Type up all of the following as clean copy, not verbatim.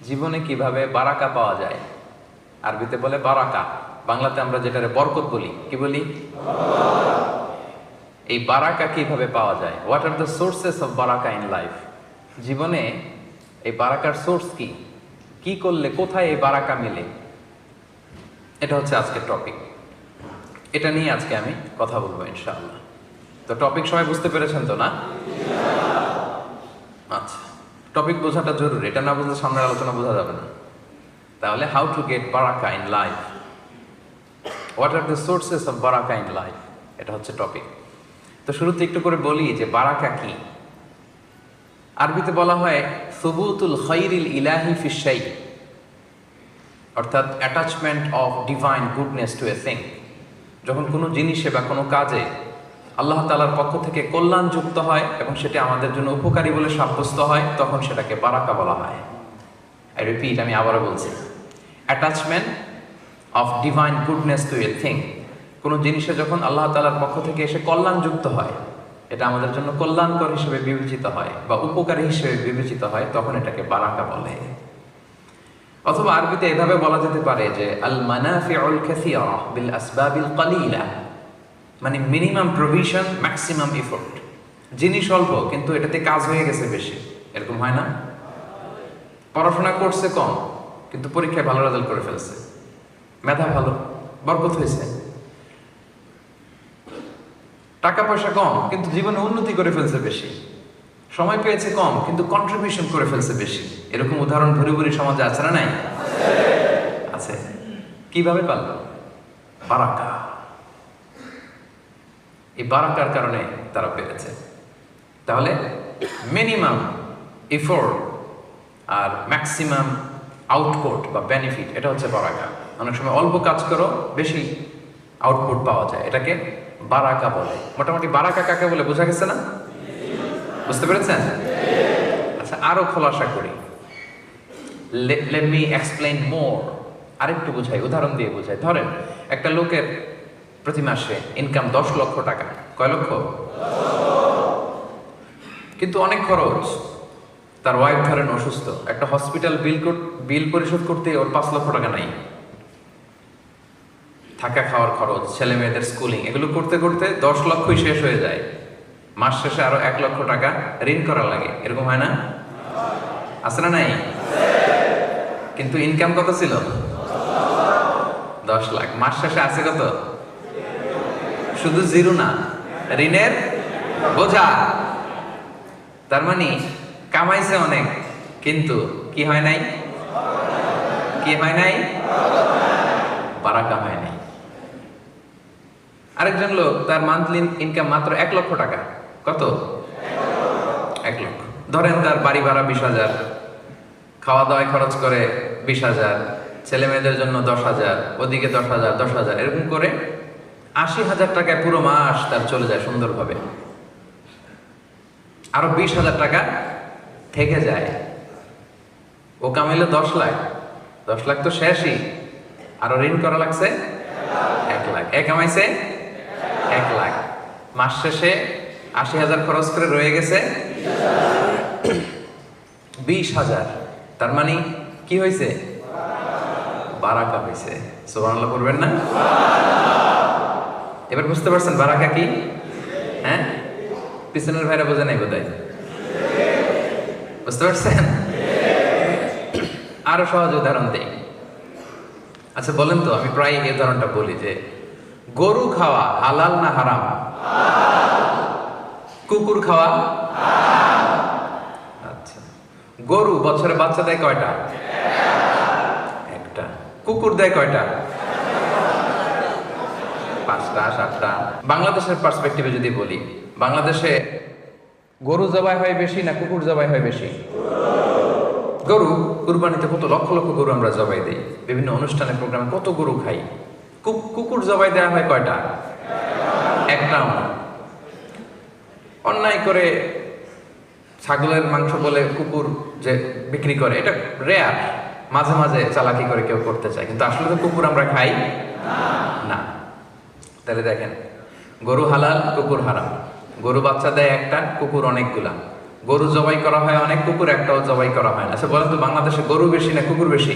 জীবনে কিভাবে বারাকা পাওয়া যায়? আরবিতে বলে বারাকা, বাংলাতে আমরা যেটারে বরকত বলি। কি বলি? এই বারাকা কিভাবে পাওয়া যায়? What are the sources of বারাকা ইন লাইফ? জীবনে এই বারাকার সোর্স কি? কি করলে কোথায় এই বারাকা মিলে? এটা হচ্ছে আজকের টপিক। এটা নিয়ে আজকে আমি কথা বলবো ইনশাআল্লাহ। তো টপিক সবাই বুঝতে পেরেছেন তো, না? আচ্ছা, টপিক বোঝাটা জরুরি। এটা না বুঝলে সামনের আলোচনা বোঝা যাবে না। তাহলে হাউ টু গেট বারাকা in life, what are the sources of বারাকা ইন লাইফ, এটা হচ্ছে টপিক। তো শুরুতে একটু করে বলি যে বারাকা কি। আরবিতে বলা হয় সুবুতুল খাইরিল ইলাহি ফিশ শাই, অর্থাৎ attachment of divine goodness to a thing. যখন কোনো জিনিসে বা কোনো কাজে আল্লাহ তাআলার পক্ষ থেকে কল্যাণ যুক্ত হয় এবং সেটা আমাদের জন্য উপকারী বলে সাব্যস্ত হয়, তখন সেটাকে বারাকা বলা হয়। আই রিপিট, আমি আবারও বলছি, attachment of divine goodness to a thing. কোনো জিনিসে যখন আল্লাহ তাআলার পক্ষ থেকে এসে কল্যাণ যুক্ত হয়, এটা আমাদের জন্য কল্যাণকর হিসেবে বিবেচিত হয় বা উপকারী হিসেবে বিবেচিত হয়, তখন এটাকে বারাকা বলে। অথবা আরবিতে এভাবে বলা যেতে পারে যে আল মানাফিউল কাসীরা বিল আসবাবিল কলিলা, মানে মিনিমাম প্রভিশন ম্যাক্সিমাম এফোর্ট। জিনিস অল্প কিন্তু এটাতে কাজ হয়ে গেছে বেশি, এরকম হয় না? পড়াশোনা করছে কম কিন্তু পরীক্ষায় ভালো রেজাল্ট করে ফেলছে, মেধা ভালো, বরকত হয়েছে। টাকা পয়সা কম কিন্তু জীবনে উন্নতি করে ফেলছে বেশি। সময় পেয়েছে কম কিন্তু কন্ট্রিবিউশন করে ফেলছে বেশি। এরকম উদাহরণ ভরি ভরি সমাজে আছে না নাই? আছে। কিভাবে পারল? বারাকা। এই বারাকার কারণে তারা পেরেছে। তাহলে মিনিমাম এফোর্ট আর ম্যাক্সিমাম আউটপুট বা বেনিফিট, এটা হচ্ছে বারাকা। অনেক সময় অল্প কাজ করো, বেশি আউটপুট পাওয়া যায়, এটাকে বারাকা বলে। মোটামুটি বারাকা কাকে বলে বোঝা গেছে না? বুঝতে পেরেছেন? আচ্ছা, আরো খোলাসা করি। লেট মি এক্সপ্লেইন মোর। আরেকটু বুঝাই, উদাহরণ দিয়ে বুঝাই। ধরেন একটা লোকের প্রতি মাসে ইনকাম 10 লক্ষ টাকা। কয় লক্ষ? কিন্তু অনেক খরচ। তার ওয়াইফ ধরেন অসুস্থ, একটা হসপিটাল বিল পরিশোধ করতে ওর 5 লক্ষ টাকা নাই। থাকা খাওয়ার খরচ, ছেলে মেয়েদের স্কুলিং, এগুলো করতে করতে 10 লক্ষই শেষ হয়ে যায়। মাস শেষে আরো 1 লক্ষ টাকা ঋণ করা লাগে। এরকম হয় না? আছে না নাই? কিন্তু ইনকাম কত ছিল? 10 লাখ। মাস শেষে আছে কত? শুধু জিরো না, ঋণের বোঝা। তার মানে কামাইছে অনেক কিন্তু কি হয় নাই? কি হয় নাই? বারাকা হয় নাই। আরেকজন লোক, তার মান্থলি ইনকাম মাত্র 1 লক্ষ টাকা। কত? 1 লক্ষ। ধরেন তার বাড়ি ভাড়া 20,000, খাওয়া দাওয়ায় খরচ করে 20,000, ছেলে মেয়েদের জন্য 10,000, ওদিকে 10,000, 10,000, এরকম করে 80,000 টাকায় পুরো মাস তার চলে যায় সুন্দরভাবে। আরো 20,000 টাকা থেকে যায়। ও কামাইলো 10 লাখ। 10 লাখ তো শেষই, আরো ঋণ করা লাগছে 1 লাখ। কামাইছে 1 লাখ। মাস শেষে 80,000 খরচ করে রয়ে গেছে 20,000। তার মানে কি হয়েছে? বারাকা হয়েছে। সুবহানাল্লাহ পড়বেন না? এবার বুঝতে পারছেন বারাকা কি? হ্যাঁ, পিছনের ভাইরা বোঝে নাই বোধহয়। বুঝতে পারছেন? আরো সহজ উদাহরণ দেই। আচ্ছা বলেন তো, আমি প্রায় এই উদাহরণটা বলি যে গরু খাওয়া হালাল না হারাম? কুকুর খাওয়া? আচ্ছা, গরু বছরে বাচ্চা দেয় কয়টা? একটা। কুকুর দেয় কয়টা? 5টা 7টা। বাংলাদেশের পার্সপেক্টিভে যদি বলি, বাংলাদেশে গরু জবাই হয় বেশি না কুকুর জবাই হয় বেশি? গরু। কুরবানিতে কত লক্ষ লক্ষ গরু আমরা জবাই দিই, বিভিন্ন অনুষ্ঠানে প্রোগ্রামে কত গরু খাই। কুকুর জবাই দেওয়া হয় কয়টা? একটাও না। অন্যায় করে ছাগলের মাংস বলে কুকুর যে বিক্রি করে, এটা রেয়ার। মাঝে মাঝে চালাকি করে কেউ করতে চায়, কিন্তু আসলে তো কুকুর আমরা খাই না। তাহলে দেখেন, গরু হালাল, কুকুর হারাম। গরু বাচ্চা দেয় একটা, কুকুর অনেকগুলা। গরু জবাই করা হয় অনেক, কুকুর একটাও জবাই করা হয় না। আচ্ছা বলেন তো, বাংলাদেশে গরু বেশি না কুকুর বেশি?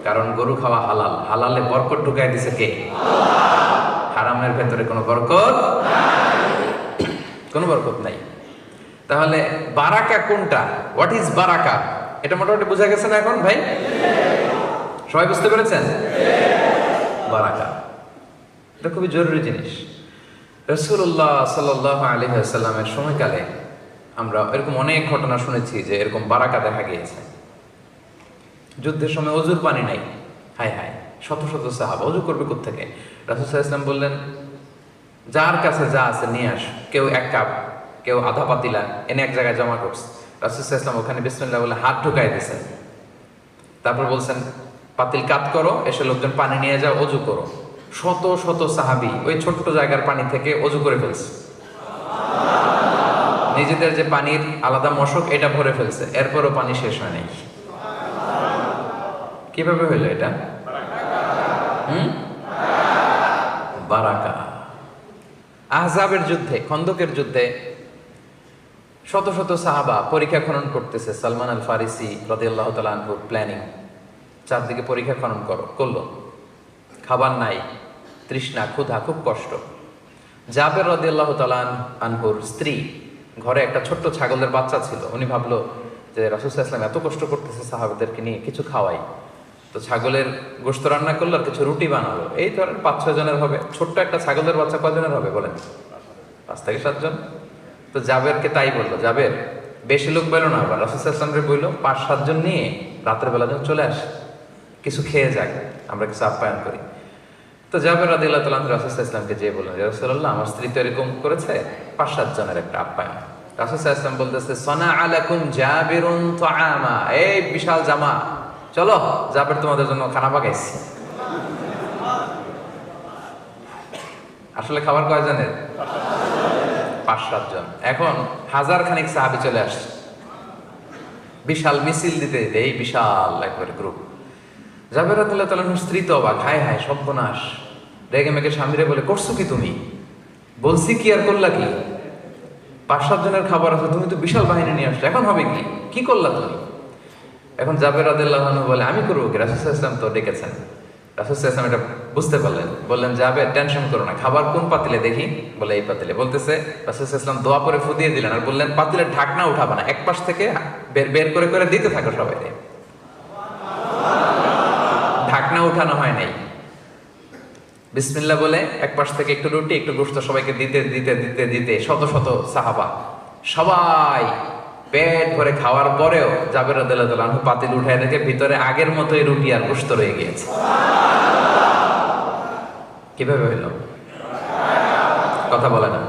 কারণ গরু খাওয়া হালাল, হালালে বরকত ঢুকাই দিছে কে? হারামের ভেতরে কোনো বরকত, কোনো বরকত নাই। তাহলে বারাকা কোনটা? হোয়াট ইজ বারাকা? এটা মোটামুটি বোঝা গেছে না এখন ভাই? সবাই বুঝতে পেরেছেন? বারাকা এটা খুবই জরুরি জিনিস। রাসূলুল্লাহ সাল্লাল্লাহু আলাইহি ওয়াসাল্লামের সময়কালে আমরা এরকম অনেক ঘটনা শুনেছি যে এরকম বারাকা দেখা গিয়েছে। যুদ্ধের সময় অজুর পানি নাই, হায় হায়, শত শত সাহাবা অজু করবে কোত্থেকে? রাসূল সাল্লাল্লাহু আলাইহি ওয়াসাল্লাম বললেন, যার কাছে যা আছে নিয়ে আস। কেউ এক কাপ, কেউ আধা পাতিলা এনে এক জায়গায় জমা করছে। রাসূল সাল্লাল্লাহু আলাইহি ওয়াসাল্লাম ওখানে বিসমিল্লাহ বলে হাত ঢুকাই দিয়েছেন। তারপর বলছেন, পাতিল কাত করো, এসে লোকজন পানি নিয়ে যাও, অজু করো। শত শত সাহাবী ওই ছোট্ট জায়গার পানি থেকে অজু করে ফেলছে। নিজেদের যে পানির আলাদা মশক এটা ভরে ফেলছে, এরপরও পানি শেষ হয় নাই। কিভাবে হইল এটা? বারাকা। আহজাবের যুদ্ধে, খন্দকের যুদ্ধে শত শত সাহাবা পরীক্ষা খনন করতেছে। সালমান আল ফারিসি রাদিয়াল্লাহু তাআলা আনহুর প্ল্যানিং, চারদিকে পরীক্ষা খনন করলো। খাবার নাই, তৃষ্ণা, ক্ষুধা, খুব কষ্ট। জাবের রাদিয়াল্লাহু তাআলা আনহুর স্ত্রী, ঘরে একটা ছোট্ট ছাগলের বাচ্চা ছিল। উনি ভাবলো যে রাসূল সাল্লাল্লাহু আলাইহি ওয়াসাল্লাম এত কষ্ট করতেছে সাহাবাদেরকে নিয়ে, কিছু খাওয়াই। তো ছাগলের গোশত রান্না করলো আর কিছু রুটি বানালো। এই ধরেন 5-6 জনের হবে। ছোট্ট একটা ছাগলের বাচ্চা কজনের হবে বলেন? 5 থেকে 7 জন। তো জাবেরকে তাই বললো, জাবের বেশি লোক বেরো না, আবার রাসূল সাল্লাল্লাহু আলাইহি ওয়াসাল্লামকে বললো 5-7 জন নিয়ে রাতের বেলা যখন চলে আসে কিছু খেয়ে যাক, আমরা কিছু আপ্যায়ন করি। তো জাবের রাদিয়াল্লাহু তাআলা রাসূল সাল্লাল্লাহু আলাইহি ওয়াসাল্লামকে যেয়ে বললেন, ইয়া রাসূলুল্লাহ, আমার স্ত্রী তো এরকম করেছে, 5-7 জনের একটা আপ্যায়ন। রাসূল সাল্লাল্লাহু আলাইহি ওয়াসাল্লাম বলতেছে, সানা আলাকুম জাবিরুন তুআমা, এই বিশাল জামা, চলো জাবের তোমাদের জন্য খানা পাকাইছি। আসলে খাবার কয়জনের? 5-7 জন। এখন 1000 খানিক সাহাবী চলে আসছে, বিশাল মিছিল দিতে দিতে, এই বিশাল একবারে গ্রুপ। জাবের রাদিয়াল্লাহু তাআলার স্ত্রী তো অবাক, হায় হায় সর্বনাশ। রেগে মেগে স্বামীরে বলে, করছো কি তুমি? বলছি কি আর করলা কি? 5-7 জনের খাবার আছে, তুমি তো বিশাল বাহিনী নিয়ে আসছো, এখন হবে কি? কি করলা তুমি? এখন জাবের রাদিয়াল্লাহু আনহু বলে, আমি করবো কি? রাসূল সাল্লাল্লাহু আলাইহি ওয়াসাল্লাম তো ডেকেছেন। রাসূল সাল্লাল্লাহু আলাইহি ওয়াসাল্লাম এটা বুঝতে পারলেন, বললেন, জাবের টেনশন করো না, খাবার কোন পাতিলে দেখি? বলে এই পাতিলে। বলতেছে রাসূল সাল্লাল্লাহু আলাইহি ওয়াসাল্লাম দোয়া করে ফু দিয়ে দিলেন আর বললেন, পাতিলের ঢাকনা উঠাবা না, এক পাশ থেকে বের করে করে দিতে থাকো সবাই। ঢাকনা উঠানো হয় নাই। বিসমিল্লাহ বলে এক পাশ থেকে একটু রুটি একটু গোশত সবাইকে দিতে দিতে দিতে দিতে শত শত সাহাবা সবাই পেট ভরে খাওয়ার পরেও জাবের রাদিয়াল্লাহু তাআলা আনহু পাতিল উঠায় দেখে ভিতরে আগের মতোই রুটি আর গোশত রয়ে গিয়েছে। কিভাবে হইল? কথা বলে না।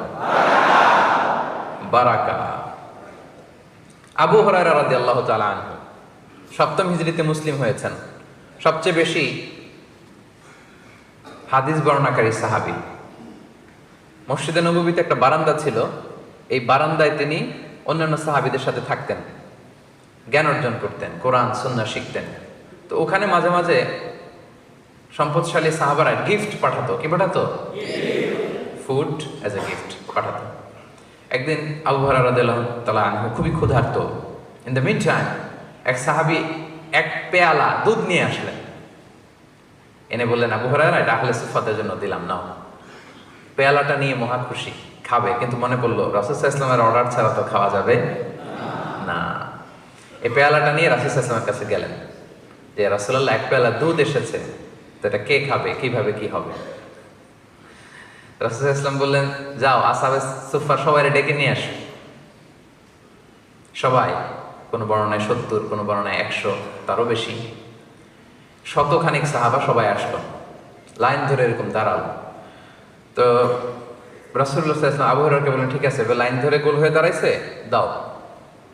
বারাকা। আবু হুরায়রা রাদিয়াল্লাহু তাআলা আনহু 7ম হিজরিতে মুসলিম হয়েছেন, সবচেয়ে বেশি হাদিস বর্ণনাকারী সাহাবী। মসজিদে নববীতে একটা বারান্দা ছিল, এই বারান্দায় তিনি অন্যান্য সাহাবীদের সাথে থাকতেন, জ্ঞান অর্জন করতেন, কোরআন সুন্নাহ শিখতেন। তো ওখানে মাঝে মাঝে সম্পদশালী সাহাবারা গিফট পাঠাতো। কি পাঠাতো? ফুড অ্যাজ এ গিফট পাঠাতো। একদিন আবু হুরায়রা রাদিয়াল্লাহু তাআলা আনহু খুবই ক্ষুধার্ত। ইন দ্য মিন টাইম এক সাহাবী এক পেয়ালা দুধ নিয়ে আসলেন, এনে বললেন, আবু হুরায়রা, এটা আহলে সুফফাদের জন্য দিলাম, নাও। পেয়ালাটা নিয়ে মহা খুশি, খাবে, কিন্তু মনে পড়লো রাসূল সাল্লাল্লাহু আলাইহি ওয়াসাল্লামের অর্ডার ছাড়া তো খাওয়া যাবে না। এই পেয়ালাটা নিয়ে রাসূল সাল্লাল্লাহু আলাইহি ওয়াসাল্লামের কাছে গেলেন যে, রাসূলুল্লাহ, এক পেয়ালা দুধ এসেছে, তো এটা কে খাবে, কিভাবে কি হবে? রাসূল সাল্লাল্লাহু আলাইহি ওয়াসাল্লাম বললেন, যাও আসহাবে সুফফা সবাই ডেকে নিয়ে আসো। সবাই, কোনো বর্ণনায় 70, কোনো বর্ণনায় 100, তারও বেশি, শতখানিক সাহাবা সবাই আসলো, লাইন ধরে এরকম দাঁড়ালো। তো রাসূলুল্লাহ সাল্লাল্লাহু আলাইহি ওয়াসাল্লাম আবু হুরায়রাকে বললেন, ঠিক আছে, লাইন ধরে গোল হয়ে দাঁড়াইছে, দাও,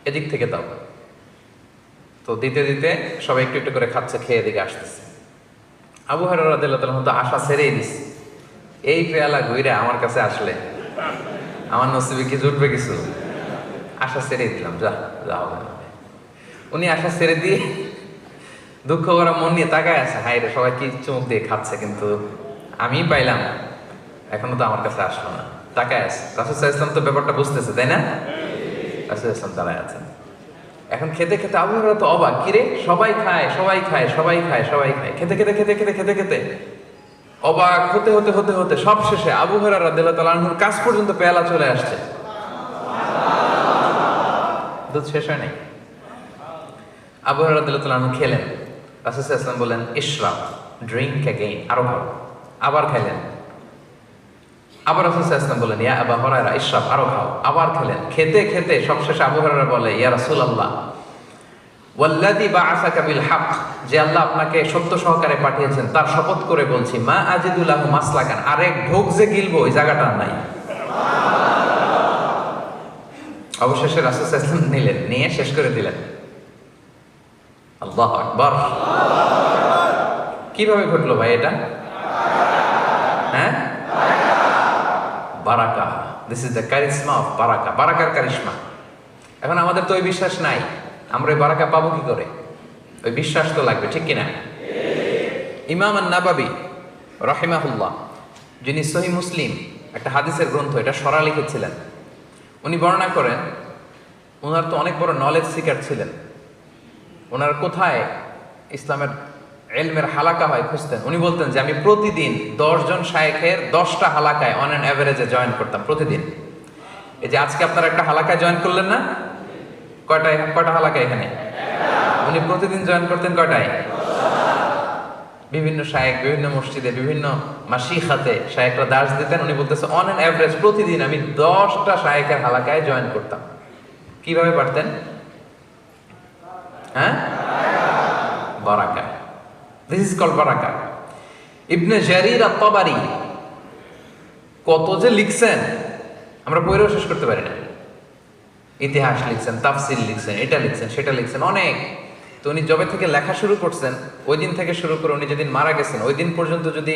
এদিক থেকে দাও। তো দিতে দিতে সবাই একটু একটু করে খাচ্ছে, খেয়ে এদিকে আসতেছে। আবু হুরায়রা রাদিয়াল্লাহু তাআলা তো আশা ছেড়েই দিছে, এই পেয়ালা ঘুরে আমার কাছে আসলে আমার নসিবে কি জুটবে কিছু? আশা ছেড়েই দিলাম, যা যা হবে। উনি আশা ছেড়ে দিয়ে দুঃখ করা মন নিয়ে তাকায় আছে, হায় রে, সবাই কি চোখ দিয়ে খাচ্ছে, কিন্তু আমি পাইলাম, এখনো তো আমার কাছে আসলো না, তাকায় আছে। রাসূল সাল্লাল্লাহু আলাইহি ওয়াসাল্লাম তো ব্যাপারটা বুঝতেছে, তাই না? রাসূলুল্লাহ সাল্লাল্লাহু আলাইহি ওয়াসাল্লাম দাঁড়ায় আছেন। এখন খেতে খেতে আবু হুরায়রা তো অবাক, কিরে সবাই খায় সবাই খায় সবাই খায় সবাই খায়, খেতে খেতে খেতে খেতে খেতে খেতে অবাক হতে হতে হতে হতে সব শেষে আবু হুরায়রা রাদিয়াল্লাহু তাআলা আনহুর কাছ পর্যন্ত পেয়ালা চলে আসছে, দুধ শেষ হয় নাই। আবু হুরায়রা রাদিয়াল্লাহু তাআলা আনহু খেলেন, রাসূল সাল্লাল্লাহু আলাইহি ওয়াসাল্লাম বলেন ইশরাব, ড্রিঙ্ক অ্যাগেইন, আরো খাও। আবার খাইলেন, আবার রাসূল সাল্লাল্লাহু আলাইহি ওয়াসাল্লাম বলেন ইয়া আবু হুরায়রা ইশরাব, আরো খাও। আবার খেলেন, খেতে খেতে সবশেষে আবু হুরায়রা বলে ইয়া রাসূলুল্লাহ ওয়াল্লাযী বা'আসাকা বিল হক, যে আল্লাহ আপনাকে সত্য সহকারে পাঠিয়েছেন তার শপথ করে বলছি, মা আজিদু লাহু মাসলাকান, আরেক ঢোক যে গিলবো ওই জায়গাটা নাই। অবশেষে রাসূল সাল্লাল্লাহু আলাইহি ওয়াসাল্লাম নিলেন, নিয়ে শেষ করে দিলেন। আল্লাহু আকবার। কিভাবে ঘটলো ভাই এটা? হ্যাঁ, বারাকা। দিস ইজ দ্য কারিশমা অফ বারাকা, বারাকার কারিশমা। এখন আমাদের তো ওই বিশ্বাস নাই, আমরা ওই বারাকা পাবো কি করে? ওই বিশ্বাস তো লাগবে, ঠিক কিনা? ইমাম আন-নাবাবী রাহিমাহুল্লাহ, যিনি সহিহ মুসলিম একটা হাদিসের গ্রন্থ, এটা সরা লিখেছিলেন, উনি বর্ণনা করেন ওনার তো অনেক বড় নলেজ সিকার ছিলেন। ওনার কোথায় ইসলামের ইলমের হালাকা হয় খুঁজতেন। উনি বলতেন যে আমি প্রতিদিন 10 জন শায়েখের 10টা হালাকায় অন অ্যান অ্যাভারেজে জয়েন করতাম প্রতিদিন। এই যে আজকে আপনারা একটা হালাকায় জয়েন করলেন না, কয়টা হালাকায় এখানে? উনি প্রতিদিন জয়েন করতেন কয়টায়? বিভিন্ন শায়েখ, বিভিন্ন মসজিদে, বিভিন্ন মাশিখাতে শায়েখরা দার্স দিতেন। উনি বলতেছে অন অ্যান অ্যাভারেজ প্রতিদিন আমি 10টা শায়েখের হালাকায় জয়েন করতাম। কিভাবে পারতেন? হ্যাঁ, বারাকা। দিস ইজ কল্ড বারাকা। ইবনে জারির আত-তাবারি কত যে লিখছেন আমরা পড়েও শেষ করতে পারি না। ইতিহাস লিখছেন, তাফসির লিখছেন, এটা লিখছেন, সেটা লিখছেন, অনেক। তো উনি যবে থেকে লেখা শুরু করছেন ওই দিন থেকে শুরু করে উনি যেদিন মারা গেছেন ওই দিন পর্যন্ত যদি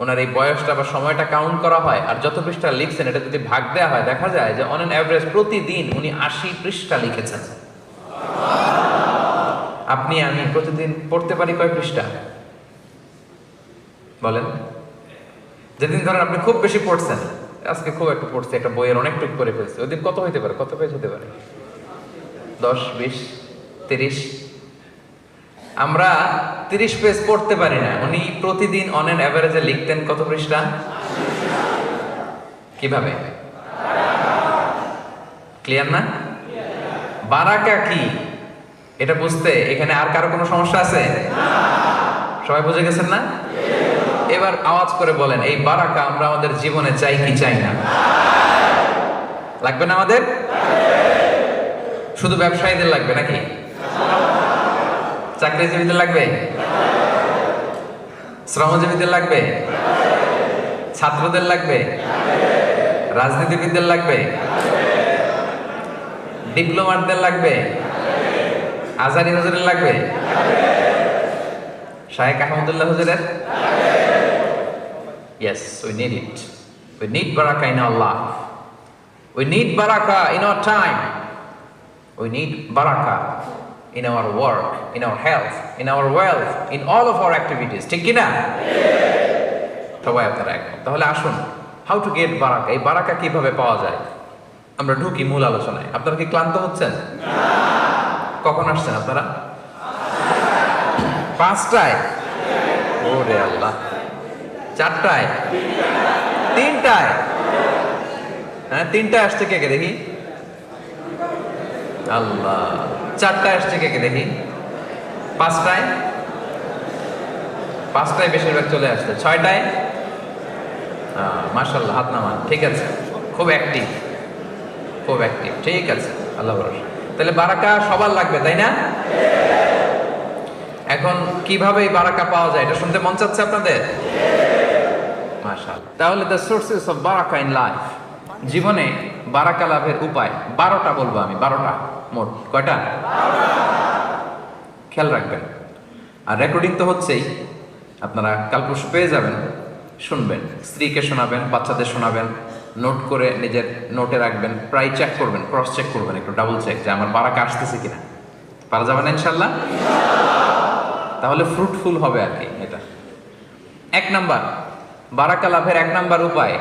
ওনার এই বয়সটা বা সময়টা কাউন্ট করা হয় আর যত পৃষ্ঠা লিখছেন এটা যদি ভাগ দেওয়া হয়, দেখা যায় যে অন অ্যান অ্যাভারেজ প্রতিদিন উনি 80 পৃষ্ঠা লিখেছেন। আপনি আমি প্রতিদিন পড়তে পারি কয় পৃষ্ঠা বলেন? যেদিন ধরেন আপনি খুব বেশি পড়ছেন, আজকে খুব একটু পড়ছে, একটা বইয়ের অনেকটুকু করে ফেলছে, ওই দিন কত হইতে পারে, কত পেজ হতে পারে? 10, 20, 30। আমরা 30 পেজ পড়তে পারি না। উনি প্রতিদিন অন অ্যান অ্যাভারেজে লিখতেন কত পৃষ্ঠা? কিভাবে? ক্লিয়ার না? বারাকা কি এটা বুঝতে এখানে আর কারো কোনো সমস্যা আছে? সবাই বুঝে গেছেন না? এবার আওয়াজ করে বলেন এই বারাকা আমরা আমাদের জীবনে চাই কি চাই না? লাগবে না আমাদের? শুধু ব্যবসায়ীদের লাগবে নাকি? চাকরিজীবীদের লাগবে? শ্রমজীবীদের লাগবে? ছাত্রদের লাগবে? রাজনীতিবিদদের লাগবে? ডিপ্লোমাটদের লাগবে? আজারি হুজুরের লাগবে? শায়েখ আহমদুল্লাহ হুজুরের? Yes, we need it. We need barakah in our life. We need barakah in our time. We need barakah in our work, in our health, in our wealth, in all of our activities. ঠিক কি না? সবাই আপনারা একমত। তাহলে আসুন, how to get barakah, এই বারাকা কিভাবে পাওয়া যায় আমরা ঢুকি মূল আলোচনায়। আপনারা কি ক্লান্ত হচ্ছেন? কখন আসছেন আপনারা? 5টায়? ওরে আল্লাহ। 4টায়? 3টায়? হ্যাঁ, 3টায় আসছে কে কে দেখি? আল্লাহ। 4টায় আসছে কে কে দেখি? 5টায়? 5টায় বেশিরভাগ চলে আসছে। 6টায়? মাশাআল্লাহ, হাত নামান। ঠিক আছে, খুব অ্যাক্টিভ, খুব অ্যাক্টিভ। ঠিক আছে, আল্লাহ ভরসা। তাহলে বারাকা সবার লাগবে, তাই না? এখন কিভাবে এই বারাকা পাওয়া যায় এটা শুনতে মন চাচ্ছে আপনাদের? মাশাআল্লাহ। তাহলে দ্য সোর্সেস অফ বারাকা ইন লাইফ, জীবনে বারাকা লাভের উপায় 12টা বলবো আমি। 12টা মোট। কয়টা? খেয়াল রাখবেন। আর রেকর্ডিং তো হচ্ছেই, আপনারা কাল পরশু পেয়ে যাবেন, শুনবেন, স্ত্রীকে শোনাবেন, বাচ্চাদের শোনাবেন, নোট করে নিজের নোটে রাখবেন, প্রায় চেক করবেন, ক্রস চেক করবেন, একটু ডাবল চেক যে আমার বারাকা আসতেছে কিনা। পারা যাবে না ইনশাল্লাহ? তাহলে ফ্রুটফুল হবে আর কি এটা। 1 নাম্বার বারাকা লাভের 1 নাম্বার উপায়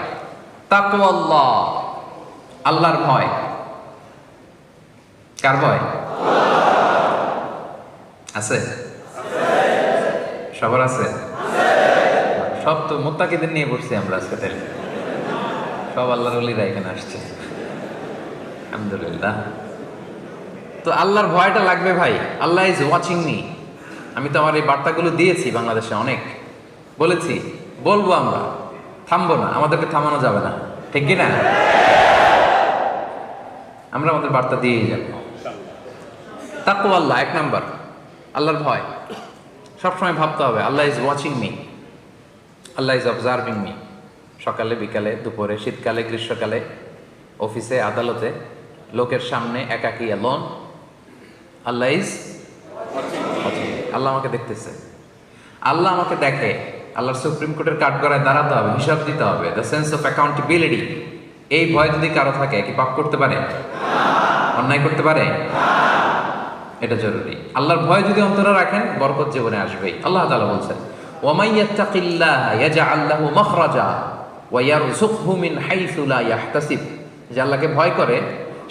তাকওয়াল্লাহ, আল্লাহর ভয়। কার ভয় আছে? সবার আছে? সব তো মুত্তাকিদের নিয়ে বসছি আমরা আজকে, তাহলে সব আল্লাহর ওলিরা এখানে আসছে, আলহামদুলিল্লাহ। তো আল্লাহর ভয়টা লাগবে ভাই। আল্লাহ ইজ ওয়াচিং মি। আমি তো আমার এই বার্তাগুলো দিয়েছি বাংলাদেশে, অনেক বলেছি, বলবো, আমরা থামবো না, আমাদেরকে থামানো যাবে না, ঠিক কি না? আমরা আমাদের বার্তা দিয়েই যাব। তাকওয়া আল্লাহ এক নাম্বার, আল্লাহর ভয়। সবসময় ভাবতে হবে Allah is watching me, Allah is observing me. সকালে, বিকালে, দুপুরে, শীতকালে, গ্রীষ্মকালে, অফিসে, আদালতে, লোকের সামনে, একাকী, অ্যালোন, আল্লাহ ইজ ওয়াচিং। আল্লাহ আমাকে দেখতেছে, আল্লাহ আমাকে দেখে। আল্লাহর সুপ্রিম কোর্টের কাঠগড়ায় দাঁড়াতে হবে, হিসাব দিতে হবে, দ্য সেন্স অফ অ্যাকাউন্টেবিলিটি। এই ভয় যদি কারো থাকে, কি পাপ করতে পারে? অন্যায় করতে পারে? এটা জরুরি। আল্লাহর ভয় যদি অন্তরে রাখেন, বরকত জীবনে আসবেই। আল্লাহ তাআলা বলছেন, ওয়ামাই ইয়াত্তাকিল্লাহা ইয়াজআল লাহু মাখরাজা ওয়া ইয়ারযুকহু মিন হাইসু লা ইয়াহতাসিব। যে আল্লাহকে ভয় করে,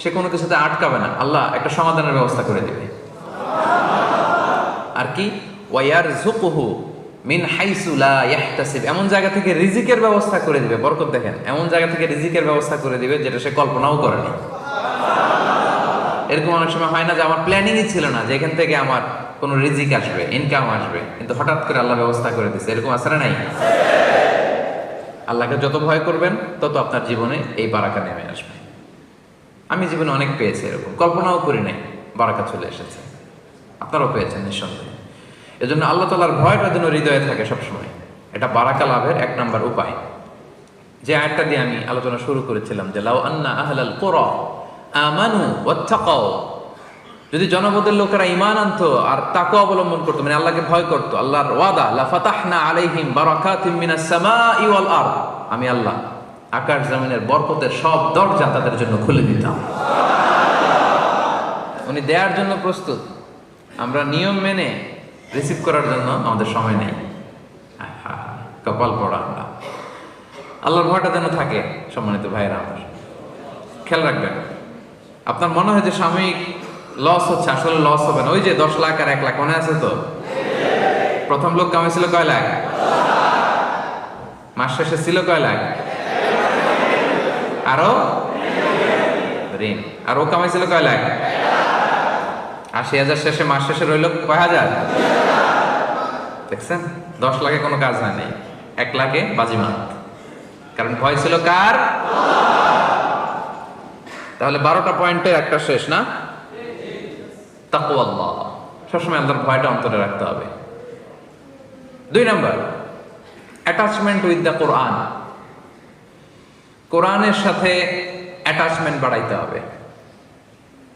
সে কোনো কিছুতে আটকাবে না, আল্লাহ একটা সমাধানের ব্যবস্থা করে দিবে। আর কি? ওয়া ইয়ারযুকহু মিন হাইসু লা ইয়াহতাসিব, এমন জায়গা থেকে রিজিকের ব্যবস্থা করে দিবে। বরকত দেখেন, এমন জায়গা থেকে রিজিকের ব্যবস্থা করে দিবে যেটা সে কল্পনাও করেনি। এরকম অনেক সময় হয় না যে আমার প্ল্যানিংই ছিল না যে এখান থেকে আমার কোনো রিজিক আসবে, ইনকাম আসবে, কিন্তু হঠাৎ করে আল্লাহ ব্যবস্থা করে দিচ্ছে। এরকম আছে না নাই? আল্লাহকে যত ভয় করবেন, তত আপনার জীবনে এই বারাকা নেমে আসবে। আমি জীবনে অনেক পেয়েছি, এরকম কল্পনাও করি নাই, বারাকা চলে এসেছে। আপনারাও পেয়েছেন নিঃসন্দেহে। এজন্য আল্লাহ তাআলার ভয়টা যেন হৃদয়ে থাকে সবসময়, এটা বারাকা লাভের এক নাম্বার উপায়। যে আয়াতটা দিয়ে আমি আলোচনা শুরু করেছিলাম, যে লাউ আন্না আহলাল কুরা আমানু ওয়াত্তাকাও, যদি জনপদের লোকেরা ঈমান আনতো আর তাকওয়া অবলম্বন করতো, মানে আল্লাহকে ভয় করতো, আল্লাহর ওয়াদা, লা ফাতাহনা আলাইহিম বারাকাতিম মিনাস সামাই ওয়াল আরদ, আমি আল্লাহ আকাশ জমিনের বরকতের সব দরজা তাদের জন্য খুলে দিতাম। উনি দেওয়ার জন্য প্রস্তুত, আমরা নিয়ম মেনে রিসিভ করার জন্য আমাদের সময় নেই। কপাল পড়া আমরা। আল্লাহর ভয়টা যেন থাকে সম্মানিত ভাইয়েরা আমার। খেয়াল রাখবেন, আপনার মনে হয় যে সাময়িক লস হচ্ছে, আসলে লস হবে না। ওই যে 10 লাখ আর 1 লাখ মনে আছে তো? প্রথম লোক কামাইছিল কয় লাখ? মাস শেষে ছিল কয় লাখ? আরো ঋণ। আর ও কামাইছিল কয় লাখ? 80,000 শেষে, মাস শেষে রইল কয় হাজার? দেখছেন, 10 লাখে কোনো কাজ হয় নাই, 1 লাখে বাজিমাত। কারণ ভয় ছিল কার? তাহলে 12টা পয়েন্টের একটা শেষ না? তাকওয়া আল্লাহ, সবসময় আল্লাহর ভয়টা অন্তরে রাখতে হবে। 2 নাম্বার, অ্যাটাচমেন্ট উইথ দ্য কোরআন। কোরআনের সাথে অ্যাটাচমেন্ট বাড়াইতে হবে।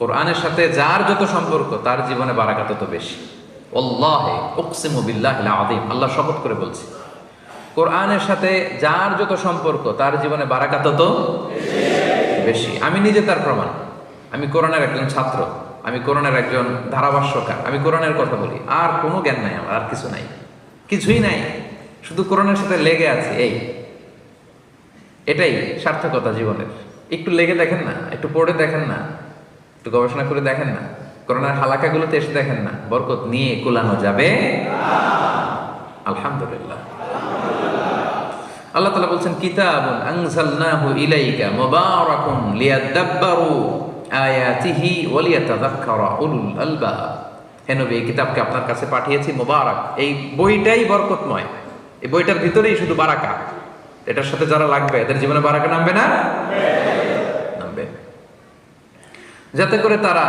কোরআনের সাথে যার যত সম্পর্ক, তার জীবনে বারাকা তত বেশি। ওয়াল্লাহি উকসিমু বিল্লাহিল আযীম, আল্লাহ শপথ করে বলছে, কোরআনের সাথে যার যত সম্পর্ক, তার জীবনে বারাকা তত বেশি। আমি নিজে তার প্রমাণ। আমি কোরআনের একজন ছাত্র, আমি কোরআনের একজন ধারাভাষ্যকার, আমি কোরআনের কথা বলি, আর কোনো জ্ঞান নাই আমার, আর কিছু নাই, কিছুই নাই, শুধু কোরআনের সাথে লেগে আছে। এটাই সার্থকতা জীবনের। একটু লেগে দেখেন না, একটু পড়ে দেখেন না, একটু গবেষণা করে দেখেন না, কোরআনের হালাকাগুলোতে এসে দেখেন না, বরকত নিয়ে কুলানো যাবে। আলহামদুলিল্লাহ। আল্লাহ তাআলা বলছেন, কিতাবুন আনজালনাহু ইলাইকা মুবারাকুন লিয়াদাব্বারু আয়াতিহি ওয়া লিয়াতাযাক্কারা উলুল আলবাব। হে নবী, এই কিতাবকে আপনার কাছে পাঠিয়েছি মুবারাক। এই বইটাই বরকতময়, এই বইটার ভিতরেই শুধু বারাকা। এটার সাথে যারা লাগবে, এদের জীবনে বারাকা নামবে না? নামবে। যাতে করে তারা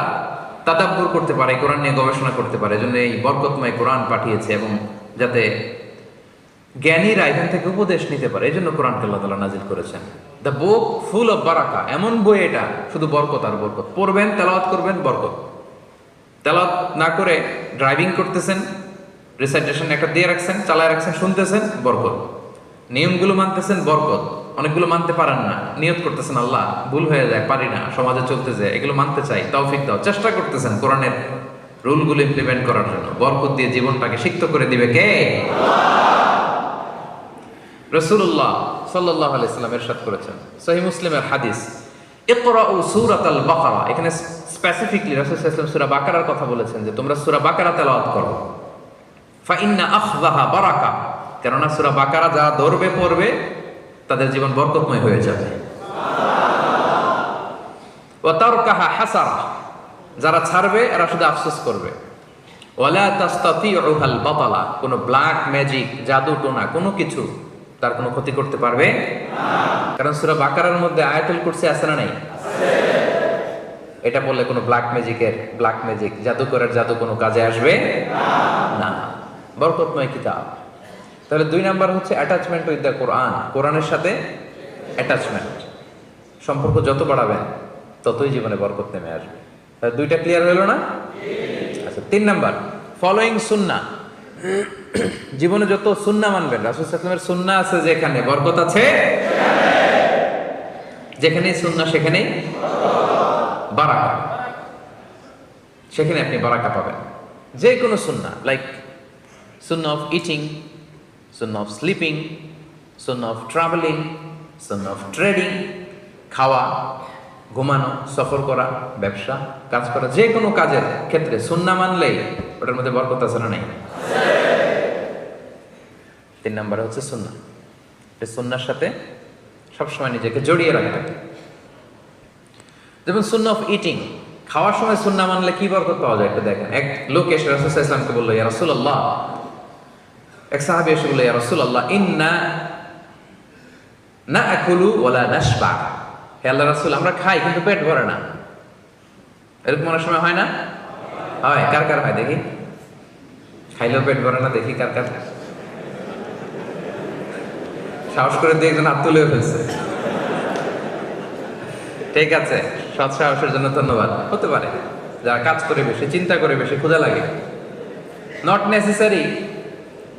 তাদাব্বুর করতে পারে, কোরআন নিয়ে গবেষণা করতে পারে, এজন্য এই বরকতময় কোরআন পাঠিয়েছে, এবং যাতে জ্ঞানীরা এখান থেকে উপদেশ নিতে পারে, এই জন্য কোরআনকে আল্লাহ তাআলা নাজিল করেছেন। দ্য বুক ফুল অফ বারাকা, এমন বই এটা, শুধু বরকত আর বরকত। পড়বেন, তেলাওয়াত করবেন, বরকত। তেলাওয়াত না করে ড্রাইভিং করতেছেন, রিসাইটেশন একটা দিয়ে রাখছেন, চালায় রাখছেন, শুনতেছেন, বরকত। নিয়মগুলো মানতেছেন, বরকত। অনেকগুলো মানতে পারেন না, নিয়ত করতেছেন, আল্লাহ ভুল হয়ে যায়, পারি না, সমাজে চলতে যায়, এগুলো মানতে চাই, তৌফিক দাও, চেষ্টা করতেছেন কোরআনের রুলগুলো ইমপ্লিমেন্ট করার জন্য। বরকত দিয়ে জীবনটাকে সিক্ত করে দিবে কে? রাসূলুল্লাহ সাল্লাল্লাহু আলাইহি ওয়াসাল্লাম ইরশাদ করেছেন, সহিহ মুসলিমের হাদিস, ইকরাউ সূরাতাল বাকারা। এখানে স্পেসিফিকলি রাসূল সাল্লাল্লাহু আলাইহি ওয়াসাল্লাম সূরা বাকারার কথা বলেছেন যে তোমরা সূরা বাকারা তেলাওয়াত করো, ফা ইন্না আখযাহা বারাকা, কেননা সূরা বাকারা যারা ধরবে পড়বে তাদের জীবন বরকতময় হয়ে যাবে। ওয়া তারকাহা হাসারা, যারা ছাড়বে এরা শুধু আফসোস করবে। ওয়ালা তাস্তাতিউহাল বাতালা, কোনো ব্ল্যাক ম্যাজিক, জাদু টোনা কোনো কিছু তার কোনো ক্ষতি করতে পারবে না। কারণ সূরা বাকারার মধ্যে আয়াতুল কুরসি আছে না নাই? এটা বললে কোনো ব্ল্যাক ম্যাজিক জাদুকরের জাদু কোনো কাজে আসবে না। বরকতময় কিতাব। তাহলে 2 নাম্বার হচ্ছে অ্যাটাচমেন্ট উইথ দ্য কোরআন, কোরআনের সাথে অ্যাটাচমেন্ট। সম্পর্ক যত বাড়াবেন ততই জীবনে বরকত নেমে আসবে। তাহলে 2টা ক্লিয়ার হলো না? আচ্ছা, 3 নাম্বার ফলোইং সুন্নাহ। জীবনে যত সুন্নাহ মানবেন, রাসূল সাল্লাল্লাহু আলাইহি ওয়াসাল্লামের সুন্নাহ আছে যেখানে বরকত আছে, যেখানেই সুন্নাহ সেখানেই বারাকা, সেখানে আপনি বারাকা পাবেন। যে কোনো সুন্নাহ, like Sunnah of eating, Sunnah of sleeping, Sunnah of travelling, Sunnah of trading, খাওয়া, ঘুমানো, সফর করা, ব্যবসা, কাজ করা, যে কোনো কাজের ক্ষেত্রে সুন্নাহ মানলেই ওটার মধ্যে বরকত আছে না নাই? 3 নম্বরে হচ্ছে সুন্নাহ। এই সুন্নাহর সাথে সবসময় নিজেকে জড়িয়ে রাখবেন। যেমন সুন্নাহ অফ ইটিং, খাওয়ার সময় সুন্নাহ মানলে কি বরকত পাওয়া যায় একটু দেখেন। এক লোক এসে রাসূল সাল্লাল্লাহু আলাইহি ওয়াসাল্লামকে বলল, ইয়া রাসূলুল্লাহ, এক সাহাবী এসে বলল, ইয়া রাসূলুল্লাহ, ইন্না নাআকুলু ওয়ালা নাশবা। হে আল্লাহর রাসূল, আমরা খাই কিন্তু পেট ভরে না। এরকম অনেক সময় হয় না? হয়। কার কার হয় দেখি? খাইলেও পেট ভরে না, দেখি কার কার। সাহস করে দিয়ে একজন হাত তুলে ফেলছে। ঠিক আছে, সৎ সাহসের জন্য ধন্যবাদ। হতে পারে যারা কাজ করে বেশি, চিন্তা করে বেশি, ক্ষুধা লাগে। নট নেসেসারি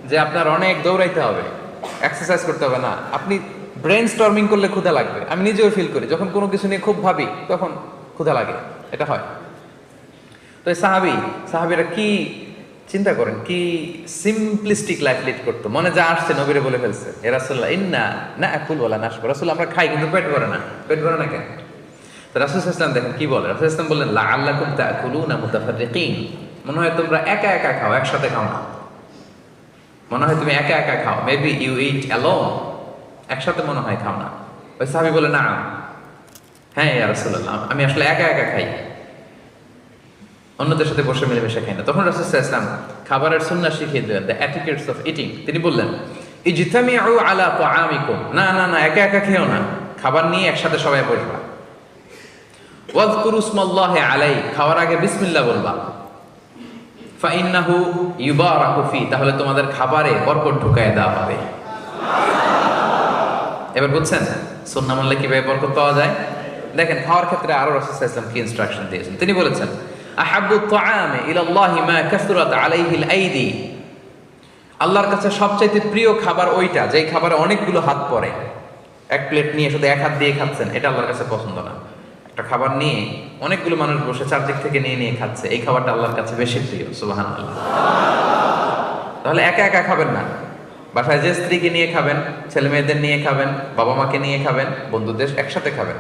যে আপনার অনেক দৌড়াইতে হবে, এক্সারসাইজ করতে হবে না। আপনি ব্রেন স্টর্মিং করলে ক্ষুধা লাগবে। আমি নিজেও ফিল করি, যখন কোনো কিছু নিয়ে খুব ভাবি তখন ক্ষুধা লাগে, এটা হয়। তো এই সাহাবীরা কি চিন্তা করেন, কি সিম্পলিস্টিক লাইফ লিড করতো। মনে যা আসছে নবীরে বলে ফেলছে, এ রাসূলুল্লাহ, ইন্না নাআকুলু ওয়ালা নাশবা। রাসূল, আমরা খাই কিন্তু পেট ভরে না। পেট ভরে না কেন? তো রাসূল সাল্লাল্লাহু আলাইহি ওয়াসাল্লাম দেখেন কি বলে। রাসূল সাল্লাল্লাহু আলাইহি ওয়াসাল্লাম বললেন, লাআল্লাকুম তাআকুলুনা মুতাফাররিকিন, মনে হয় তোমরা একা একা খাও, একসাথে খাও না। মনে হয় তুমি একা একা খাও, মেবি ইউ ইট অ্যালোন, একসাথে মনে হয় খাও না। ওই সাহাবী বলে, না, হ্যাঁ ইয়া রাসূলুল্লাহ, আমি আসলে একা একা খাই, অন্যদের সাথে বসে মিলেমিশে খাই না। তখন রাসূল সাল্লাল্লাহু আলাইহি ওয়াসাল্লাম খাবারের সুন্নাহ শিখিয়ে দিলেন, দ্য এটিকেটস অফ ইটিং। তিনি বললেন, ইজতামিউ আলা তাআমিকুম, না না না, একা একা খেও না, খাবার নিয়ে একসাথে সবাই বসবা। ওয়াযকুরু ইসমাল্লাহি আলাইহি, খাওয়ার আগে বিসমিল্লাহ বলবা। ফাইন্নাহু ইউবারাকু ফি, তাহলে তোমাদের খাবারে বরকত ঢুকায় দেওয়া হবে। এবার বুঝছেন সুন্নাহ মানলে কিভাবে বরকত পাওয়া যায়? দেখেন খাওয়ার ক্ষেত্রে আরো রাসূল সাল্লাল্লাহু আলাইহি ওয়াসাল্লাম কি ইনস্ট্রাকশন দিয়েছেন। তিনি বলেছেন, আহাব্বু তাআমি ইলাল্লাহি মা কাসরাত আলাইহিল আইদি, আল্লাহর কাছে সবচাইতে প্রিয় খাবার ওইটা যেই খাবারে অনেকগুলো হাত পড়ে। এক প্লেট নিয়ে শুধু এক হাত দিয়ে খাচ্ছেন, এটা আল্লাহর কাছে পছন্দ না। একটা খাবার নিয়ে অনেকগুলো মানুষ বসে চারদিক থেকে নিয়ে নিয়ে খাচ্ছে, এই খাবারটা আল্লাহর কাছে বেশি প্রিয়। সুবহানাল্লাহ। তাহলে একা একা খাবেন না, বাসায় যে স্ত্রীকে নিয়ে খাবেন, ছেলে মেয়েদের নিয়ে খাবেন, বাবা মাকে নিয়ে খাবেন, বন্ধুদের একসাথে খাবেন।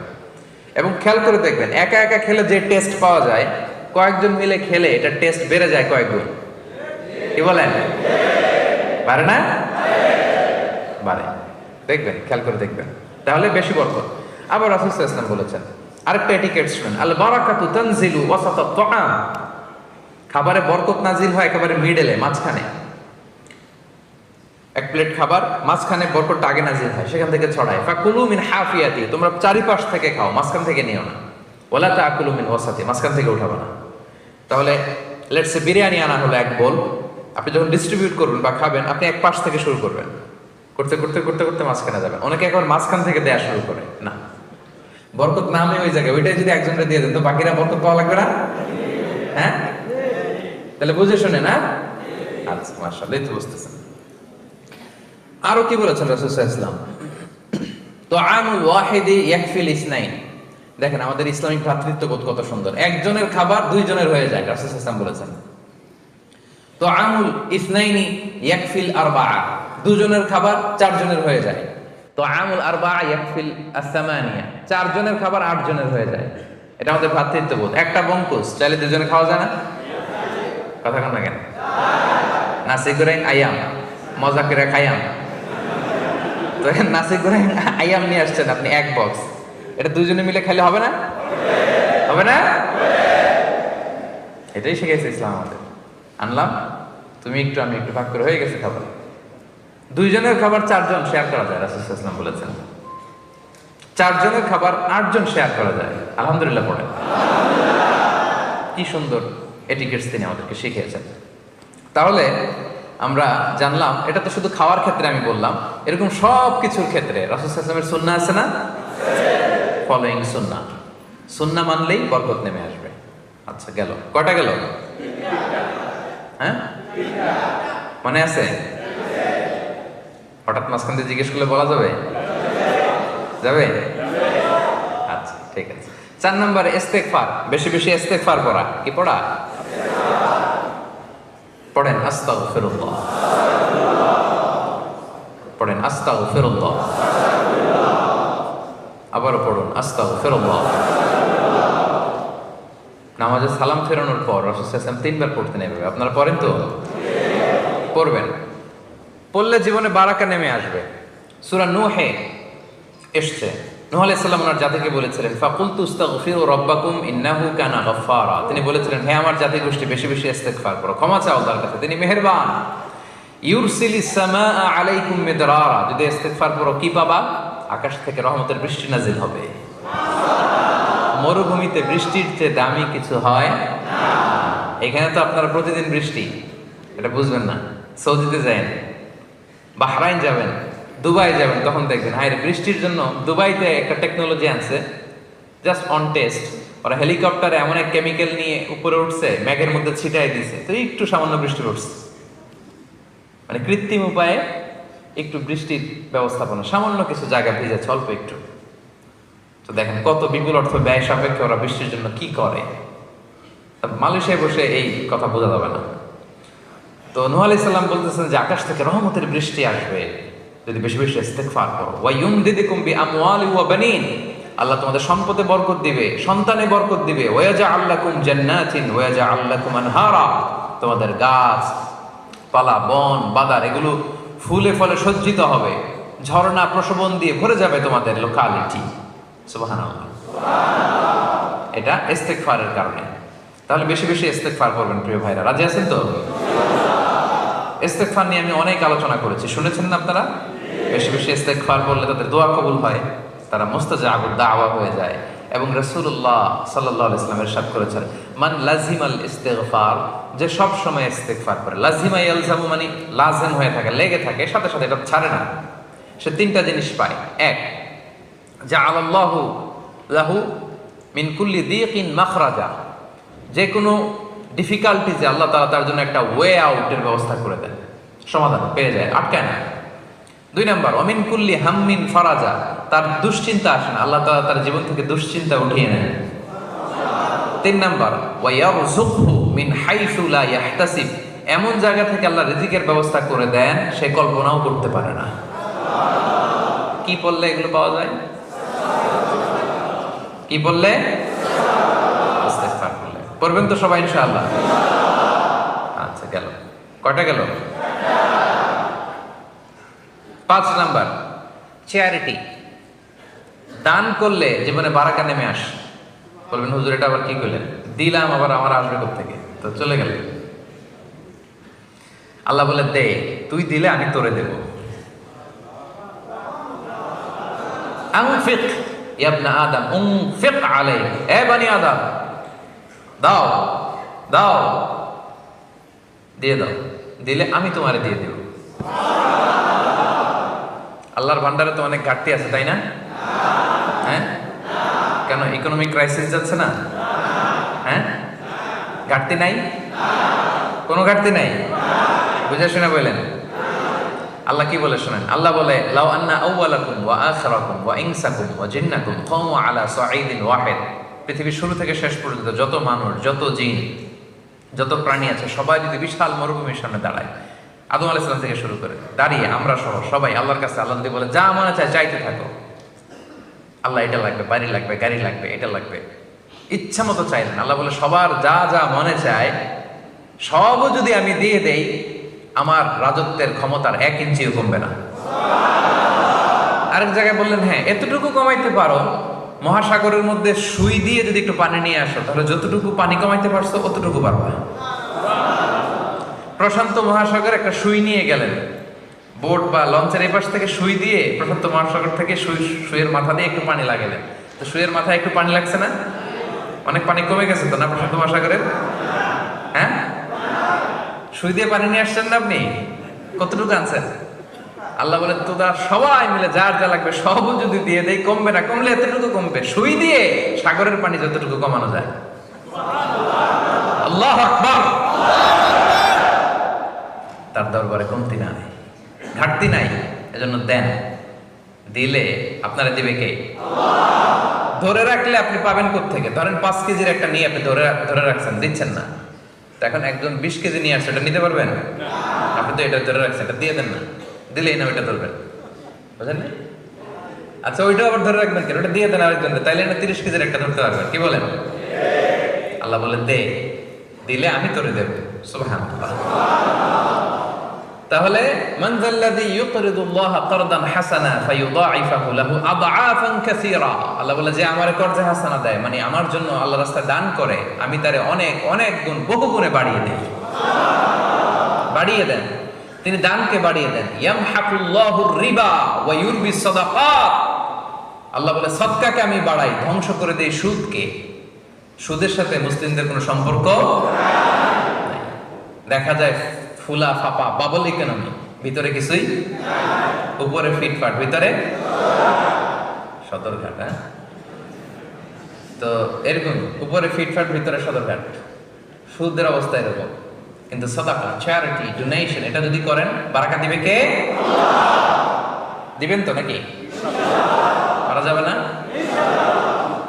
এবং খেয়াল করে দেখবেন, একা একা খেলে যে টেস্ট পাওয়া যায়, কয়েকজন মিলে খেলে এটা টেস্ট বেড়ে যায় কয়েক গুণ। কি বলেন? পারে না? বাড়ে। দেখবেন, খেয়াল করে দেখবেন, তাহলে বেশি বরকত। আবার রাসূল সাল্লাল্লাহু আলাইহি ওয়াসাল্লাম বলেছেন, আরেকটা এটিকেট শুনেন, আল বারাকাতু তানজিলু ওয়াসাতাত তাআম, খাবারে বরকত নাজিল হয় একেবারে মিডলে, মাঝখানে। এক প্লেট খাবার, মাঝখানে বরকতটা আগে নাজিল হয়, সেখান থেকে ছড়ায়। ফাকুলু মিন হাফিয়াতি, তোমরা চারিপাশ থেকে খাও, মাঝখান থেকে নিও না। ওয়ালা তাকুলু মিন ওয়াসাতি, মাঝখান থেকে উঠাবে না। তাহলে লেটস সে বিরিয়ানি আনা হলো এক বোল, আপনি যখন ডিস্ট্রিবিউট করবেন বা খাবেন, আপনি এক পাশ থেকে শুরু করবেন, করতে করতে করতে করতে মাঝখানে যাবেন। অনেকে এখন মাঝখান থেকে দেয়া শুরু করে, না, বরকত নামে ওই জায়গায়, ওইটাই যদি একজনকে দিয়ে দেন তো বাকিরা বরকত পাওয়া লাগবে না? হ্যাঁ, তাহলে বুঝে শুনে না? আচ্ছা, মাশাআল্লাহ, এই তো বুঝতেছেন। আরো কি বলেছেন রাসূল সাল্লাল্লাহু আলাইহি ওয়াসাল্লাম, তুআমুল ওয়াহিদি ইয়াকফিল ইসনাইন। দেখেন আমাদের ইসলামিক ভ্রাতৃত্ববোধ কত সুন্দর। একজনের খাবার দুইজনের হয়ে যায়, রাসূল সাল্লাল্লাহু আলাইহি ওয়াসাল্লাম বলেছেন। তুআমুল ইসনাইনি ইয়াকফিল আরবাআ, দুজনের খাবার চারজনের হয়ে যায়। তুআমুল আরবাআ ইয়াকফিল আস-সামানিয়া, চারজনের খাবার আটজনের হয়ে যায়। এটা আমাদের ভ্রাতৃত্ববোধ। একটা বঙ্কুস চাইলে দুজনে খাওয়া যায় না? কথা কন না কেন? নাসি করে আয়াম, মজা করে খাইয়াম। তো নাসি করে আয়াম নিয়ে আসছেন আপনি এক বক্স, এটা দুজনে মিলে খাইলে হবে না? হবে না? এটাই শিখেছে ইসলাম আমাদের। আনলাম, তুমি একটু আমি একটু, ভাগ করে হয়ে গেছে খাবার। দুইজনের খাবার 4 জন শেয়ার করা যায়, রাসূল সাল্লাল্লাহু আলাইহি ওয়াসাল্লাম বলেছেন। 4 জনের খাবার 8 জন শেয়ার করা যায়। আলহামদুলিল্লাহ পড়ে। কি সুন্দর এটিকেটস তিনি আমাদেরকে শিখিয়েছেন। তাহলে আমরা জানলাম, এটা তো শুধু খাওয়ার ক্ষেত্রে আমি বললাম, এরকম সব কিছুর ক্ষেত্রে রাসূল সাল্লাল্লাহু আলাইহি ওয়াসাল্লামের সুন্নাহ আছে না? ফলোইং সুন্নাহ। সুন্নাহ মানলেই বরকত নেমে আসবে। আচ্ছা, গেল কয়টা গেল? হ্যাঁ, মনে আছে? হঠাৎ মাঝখান দিয়ে জিজ্ঞেস করলে বলা যাবে? যাবে? আচ্ছা, ঠিক আছে। 4 নম্বরে ইস্তেগফার, বেশি বেশি ইস্তেগফার পড়া। কি পড়া? পড়েন আস্তাগফিরুল্লাহ, পড়েন আস্তাগফিরুল্লাহ, আবারও পড়ুন আস্তাগফিরুল্লাহ। নামাজে সালাম ফেরানোর পর রাসূল সাল্লাল্লাহু আলাইহি ওয়াসাল্লাম 3 বার পড়তে নেবে। আপনারা পড়েন তো? পড়বেন। পড়লে জীবনে বারাকা নেমে আসবে। সূরা নূহে এসছে, নূহ আলাইহিস সালাম ওনার জাতিকে বলেছিলেন, ফাকুলতু আস্তাগফিরু রাব্বাকুম ইন্নাহু কানা গাফফারা। তিনি বলেছিলেন, হে আমার জাতি গোষ্ঠী, বেশি বেশি ইস্তেগফার করো, ক্ষমা চাও আল্লাহর কাছে, তিনি মেহেরবান। ইউরসিলিস সামাআ আলাইকুম মিদরারা, যদি ইস্তেগফার করো কি পাবা? আকাশ থেকে রহমতের বৃষ্টি নাজিল হবে। মরুভূমিতে বৃষ্টির চেয়ে দামি কিছু হয় না। এখানে তো আপনারা প্রতিদিন বৃষ্টি, এটা বুঝবেন না। সৌদিতে যাবেন, বাহরাইন যাবেন, দুবাই যাবেন, তখন দেখবেন হায় রে, বৃষ্টির জন্য দুবাইতে একটা টেকনোলজি আনছে, জাস্ট অন টেস্ট। ওরা হেলিকপ্টারে এমন এক কেমিক্যাল নিয়ে উপরে উঠছে, মেঘের মধ্যে ছিটাই দিছে, তো একটু সামান্য বৃষ্টি পড়ছে। মানে কৃত্রিম উপায়ে একটু বৃষ্টির ব্যবস্থাপনা, সামান্য কিছু জায়গা ভিজেছে অল্প একটু। তো দেখেন কত বিপুল অর্থ ব্যয় সাপেক্ষে ওরা বৃষ্টির জন্য কি করে। মালয়েশিয়ায় বসে এই কথা বোঝা যাবে না। তো নূহ আলাইহিস সালাম বলতেছেন যে আকাশ থেকে রহমতের বৃষ্টি আসবে যদি বেশি বেশি ইস্তেগফার করো। ওয়া ইউমদিদুকুম বিআমওয়ালি ওয়া বানিন, আল্লাহ তোমাদের সম্পদে বরকত দিবে, সন্তানে বরকত দিবে। ওয়া ইয়াজআল লাকুম জান্নাতিন ওয়া ইয়াজআল লাকুম আনহারা, তোমাদের গাছ পালা, বন বাদার এগুলো ফুলে ফলে সজ্জিত হবে, ঝর্ণা প্রশোভন দিয়ে ভরে যাবে তোমাদের লোকালিটি। সুবহানাল্লাহ। এটা ইস্তেগফারের কারণে। তাহলে বেশি বেশি ইস্তেগফার করবেন প্রিয় ভাইরা, রাজি আছেন তো? ইস্তেগফার নিয়ে আমি অনেক আলোচনা করেছি, শুনেছেন না আপনারা? বেশি বেশি ইস্তেগফার করলে তাদের দোয়া কবুল হয়, তারা মুস্তাজাবুদ দাওয়া হয়ে যায়। এবং রাসূলুল্লাহ সাল্লাল্লাহু আলাইহি ওয়াসাল্লাম ইরশাদ করেছেন, মান লাজিমাল ইস্তেগফার, যে সব সময় ইস্তেগফার করে। লাজিমা ইয়ালজামু মানে লাজিম হয়ে থাকে, লেগে থাকে, সাথে সাথে এটা ছাড়ে না, সে 3টা জিনিস পায়। 1, জাআলাল্লাহু লাহু মিন কুল্লি দিকিন মাখরাজা, যে কোনো ডিফিকাল্টিজে আল্লাহ তাআলা তার জন্য একটা ওয়ে আউটের ব্যবস্থা করে দেন, সমাধান পেয়ে যায়, আটকায় না। 2 নাম্বার, অমিন কুল্লি হাম্মিন ফারাজা, তার দুশ্চিন্তা আসে না, আল্লাহ তাআলা তার জীবন থেকে দুশ্চিন্তা উঠিয়ে নেন। 3 নাম্বার, ওয়া ইয়ারযুকহু মিন হাইসু লা ইয়াহতাসিব, এমন জায়গা থেকে আল্লাহ রিজিকের ব্যবস্থা করে দেন সে কল্পনাও করতে পারে না। কি বললে এগুলো পাওয়া যায়? কি বললে? ইস্তেগফার করলে। করবেন তো সবাই ইনশাআল্লাহ? আচ্ছা, গেল কয়টা? গেল 5 নাম্বার, চ্যারিটি, দান করলে জীবনে বারাকা নেমে আসে। বলবেন হুজুর এটা আবার কি করলেন? দিলাম আবার আমার আসবে কোত্থেকে? তো চলে গেল। আল্লাহ বলে দে, তুই দিলে আমি তোরে দেব। আনফিক ইয়া ইবনা আদম উনফিক আলাইহি, এ বনি আদম দাও দাও, দিয়ে দাও, দিলে আমি তোমারে দিয়ে দেব। আল্লাহর ভান্ডারে তো অনেক ঘাটতি আছে, তাই না? হ্যাঁ, কেন ইকোনমিক ক্রাইসিস যাচ্ছে না? হ্যাঁ, ঘাটতি নাই, কোনো ঘাটতি নাই, বুঝে শুনে বললেন। আল্লাহ কি বলে শোনেন, আল্লাহ বলে লাউ আন্না আউওয়ালাকুম ওয়া আখিরাকুম ওয়া ইনসাকুম ওয়া জিন্নাকুম কামু আলা সাঈদিন ওয়াহিদ, পৃথিবীর শুরু থেকে শেষ পর্যন্ত যত মানুষ, যত জিন, যত প্রাণী আছে সবাই যদি বিশাল মরুভূমির সামনে দাঁড়ায়, আদম আলাইহিস সালাম থেকে শুরু করে দাঁড়িয়ে আমরা সহ সবাই আল্লাহর কাছে আল্লাহ যদি বলে যা মনে চায় চাইতে থাকো, আল্লাহ এটা লাগবে, বাড়ি লাগবে, গাড়ি লাগবে, এটা লাগবে, ইচ্ছা মতো চাইলেন। আল্লাহ বলে সবার যা যা মনে চায় সবও যদি আমি দিয়ে দেই, আমার রাজত্বের ক্ষমতার 1 ইঞ্চিও কমবে না। আরেক জায়গায় বললেন, হ্যাঁ এতটুকু কমাইতে পারো, মহাসাগরের মধ্যে সুই দিয়ে যদি একটু পানি নিয়ে আসো, তাহলে যতটুকু পানি কমাইতে পারছো অতটুকু পারবা। প্রশান্ত মহাসাগর একটা সুই নিয়ে গেলেন, বোট বা লঞ্চের এই পাশ থেকে সুই দিয়ে প্রশান্ত মহাসাগর থেকে সুইয়ের মাথা দিয়ে একটু পানি লাগালেন। তো সুইয়ের মাথায় একটু পানি লাগছে না? অনেক পানি কমে গেছে তো না প্রশান্ত মহাসাগরের? হ্যাঁ, সুই দিয়ে পানি নিয়ে আসছেন না আপনি? কতটুকু আনছেন? আল্লাহ বলে তোরা সবাই মিলে যার যা লাগবে সব যদি দিয়ে দেই, কমবে না, কমলে এতটুকু কমবে। সুই দিয়ে সাগরের পানি যতটুকু কমানো যায়। আল্লাহু আকবার। তার দরবারে কমতি নাই, ঘাটতি নাই, এজন্য দেন। দিলে আপনারা দিবে কে? ধরে রাখলে আপনি পাবেন কোত্থেকে? ধরেন 5 কেজির একটা নিয়ে আপনি ধরে রাখছেন, দিচ্ছেন না। তো এখন একজন 20 কেজি নিয়ে আসছে, এটা নিতে পারবেন? আপনি তো এটা ধরে রাখছেন, এটা দিয়ে দেন না, দিলেই না ওইটা ধরবেন, বুঝলেন? আচ্ছা ওইটাও আবার ধরে রাখবেন কেন? ওটা দিয়ে দেন আরেকজন, তাইলে না 30 কেজির একটা ধরতে পারবেন। কি বলেন? আল্লাহ বলেন দে, দিলে আমি তোরে দেব। সুবহানাল্লাহ। তাহলে মান যাল্লাযী ইউকরিদুল্লাহ কারদান হাসানা ফায়ুদাঈফাহু লাহু আদআফান কাসীরা। আল্লাহ বলে যে আমার কর্জে হাসানা দেয়, মানে আমার জন্য আল্লাহর রাস্তায় দান করে, আমি তারে অনেক অনেক গুণ, বহু গুণে বাড়িয়ে দেই। বাড়িয়ে দেন, তিনি দানকে বাড়িয়ে দেন। ইয়ামহাকুল্লাহুর রিবা ওয়া ইউরবিস সাদাকাত। আল্লাহ বলে সদকাকে আমি বাড়াই, ধ্বংস করে দেই সুদকে। সুদের সাথে মুসলিমদের কোনো সম্পর্ক নাই। দেখা যায় ফুলা ফাপা বাবল ইকোনমি, ভিতরে কিছুই, উপরে ফিটফাট, ভিতরে সদরঘাট। হ্যাঁ, তো এরকম উপরে ফিটফাট, ভিতরে সদরঘাট। সুদের অবস্থা এরকম। কিন্তু সাদাকা, চ্যারিটি, ডোনেশন, এটা যদি করেন বারাকা দিবে কে? দিবেন তো নাকি? পারা যাবে না?